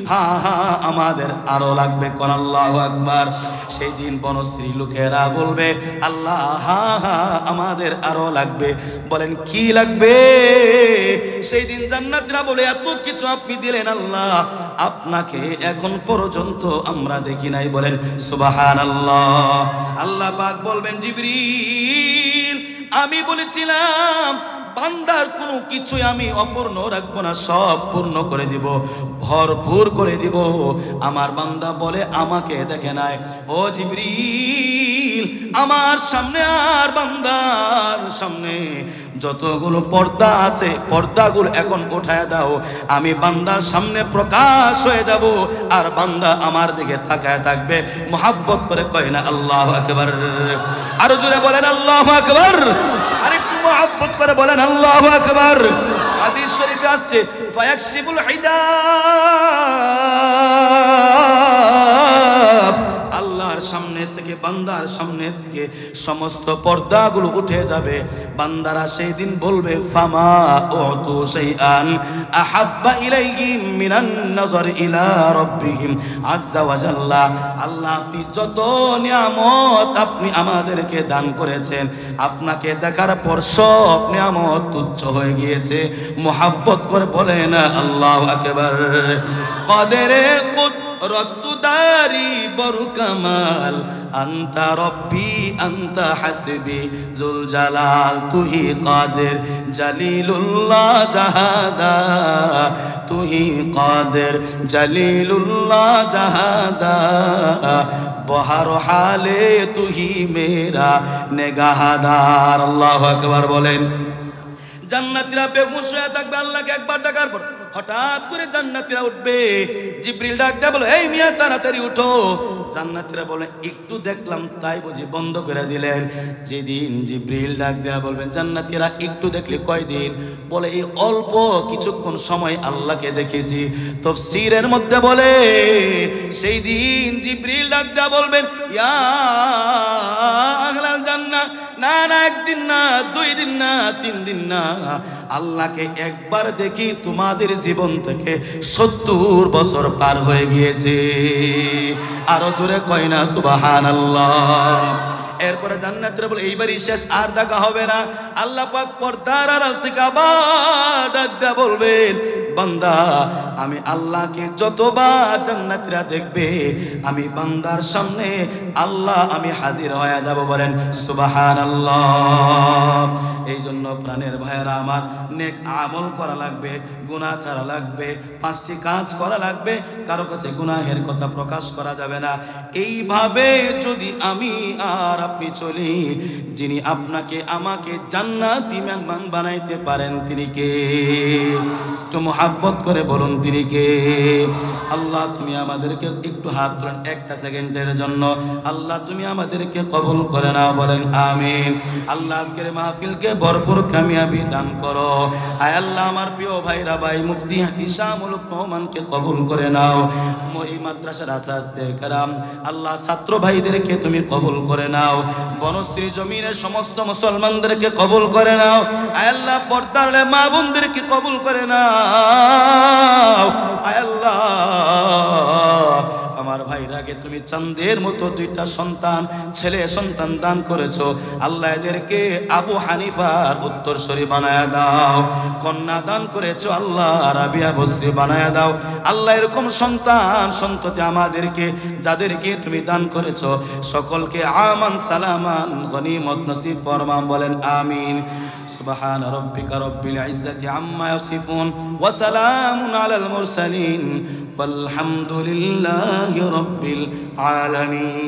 হ্যাঁ হ্যাঁ আমাদের আরো লাগবে, কোন আল্লাহু আকবার। সেই দিন বনশ্রী লোকেরা বলবে আল্লাহ হ্যাঁ হ্যাঁ আমাদের আরো লাগবে, বলেন কি লাগবে? সেই দিন জান্নাতীরা বলে এত কিছু আপনি দিলেন আল্লাহ, আপনাকে এখন পর্যন্ত আমরা দেখি নাই, বলেন সুবহানাল্লাহ। আল্লাহ পাক বলবেন জিবরিল আমি বলেছিলাম বান্দার কোনো কিছুই আমি অপূর্ণ রাখবো না, সব পূর্ণ করে দিব, ভরপুর করে দিব। আমার বান্দা বলে আমাকে দেখে নাই। ও জিবরিল আমার সামনে আর বান্দার সামনে যতগুলো পর্দা আছে পর্দাগুলো এখন উঠায় দাও, আমি বান্দার সামনে প্রকাশ হয়ে যাব আর বান্দা আমার দিকে তাকায় থাকবে। মোহাব্বত করে কয় না আল্লাহু আকবার? আরো জোরে বলেন আল্লাহু আকবার। আরেকটু মোহাব্বত করে বলেন আল্লাহু আকবার। হাদিস শরীফে আসছে ফায়াকশিফুল হিজাব, আল্লাহর সামনে থেকে বান্দার সামনে থেকে সমস্ত পর্দাগুলো উঠে যাবে। বান্দারা সেই দিন বলবে ফামা উতু শাইআন আহাব্বা ইলাইহিম মিনান নাযর ইলা রাব্বিহিম আযজা ওয়া জাল্লা। আল্লাহ আপনি যত নিয়ামত আপনি আমাদেরকে দান করেছেন, আপনাকে দেখার পর সব নিয়ামত তুচ্ছ হয়ে গিয়েছে। মোহাব্বত করে বলেন আল্লাহু আকবার। কদরে রক্তদারি বড় কামাল, আন্তা রব্বি আন্তা হাসবি, জুল জালাল তুহি কাদের, জালিলুল্লাহ জাহাদা, তুহি কাদের জালিলুল্লাহ জাহাদা, বহার হালে তুহি মেরা নেগাহাদার। আল্লাহু আকবার বলেন। জান্নাতীরা বেহুশ হয়ে থাকবে, আল্লাহকে একবার ডাকার পর হঠাৎ করে জান্নাতীরা উঠবে। জিবরিল ডাক দেয়া বলে, এই মিয়া তাড়াতাড়ি উঠো। জান্নাতীরা বলে, একটু দেখলাম তাই বুঝি বন্ধ করে দিলেন। যেদিন জিবরিল ডাক দেয়া বলবেন, জান্নাতীরা একটু দেখলে কয়দিন? বলে, এই অল্প কিছুক্ষণ সময় আল্লাহকে দেখেছি। তাফসীরের মধ্যে বলে, সেই দিন জিবরিল ডাক দেয়া বলবেন, ইয়া আহলাল জান্নাহ, না না, একদিন না, 2 দিন না, 3 দিন না, আল্লাহকে একবার দেখি তোমাদের জীবন থেকে 70 বছর পার হয়ে গিয়েছে। আরো জোরে কয় না সুবহানাল্লাহ। এরপরে জান্নাতীরা বলে, এইবারই শেষ, আর দেখা হবে না। আল্লাহ পাক পর্দার আড়াল থেকে আবার ডাক দেয়া বলবেন, বান্দা, আমি আল্লাহকে যতবার জান্নাতীরা দেখবে, আমি বান্দার সামনে আল্লাহ আমি হাজির হয়ে যাব। বলেন সুবহানাল্লাহ। এই জন্য প্রাণের ভাইয়েরা আমার, নেক আমল করা লাগবে, গুনাহ ছাড়া লাগবে, 5টি কাজ করা লাগবে। কারো কাছে গুনাহের কথা প্রকাশ করা যাবে না। এইভাবে যদি আমি আর আপনি চলি, যিনি আপনাকে আমাকে জান্নাতি মেহমান বানাইতে পারেন তিনি কে? একটু মোহাব্বত করে বলুন, তিনি কে? আল্লাহ তুমি আমাদেরকে, একটু হাত তুলেন 1 সেকেন্ডের জন্য। আল্লাহ তুমি আমাদেরকে কবুল করে নাও, বলেন আমিন। আল্লাহ আজকের মাহফিলকে ভরপুর কামিয়াবি দান করো। আয় আল্লাহ, আমার প্রিয় ভাইরা, ভাই মুফতি ইসামুল রহমানকে কবুল করে নাও। এই মাদ্রাসার আসাসে কেরাম, আল্লাহ ছাত্র ভাইদেরকে তুমি কবুল করে নাও। বনশ্রী জমিনের সমস্ত মুসলমানদেরকে কবুল করে নাও। আয় আল্লাহ, পর্দার মা বোনদেরকে কবুল করে নাও। আয় আল্লাহ, আমার ভাইরাকে তুমি চাঁদের মতো 2টা সন্তান, ছেলে সন্তান দান করেছো। আল্লাহ এদেরকে আবু হানিফার উত্তরসূরি বানায়া দাও। কন্যা দান করেছো, আল্লাহ রাবিয়া বসরি বানায়া দাও। আল্লাহ এরকম সন্তান সন্ততি আমাদেরকে, যাদেরকে তুমি দান করেছো, সকলকে আমান সালামান গনিমত নসিব ফরমান, বলেন আমিন। সুবহান রাব্বিকা রাব্বিল ইজ্জাতি আম্মা ইয়াসিফুন ওয়া সালামুন আলাল মুরসালিন ওয়ালহামদুলিল্লাহি রাব্বিল আলামিন।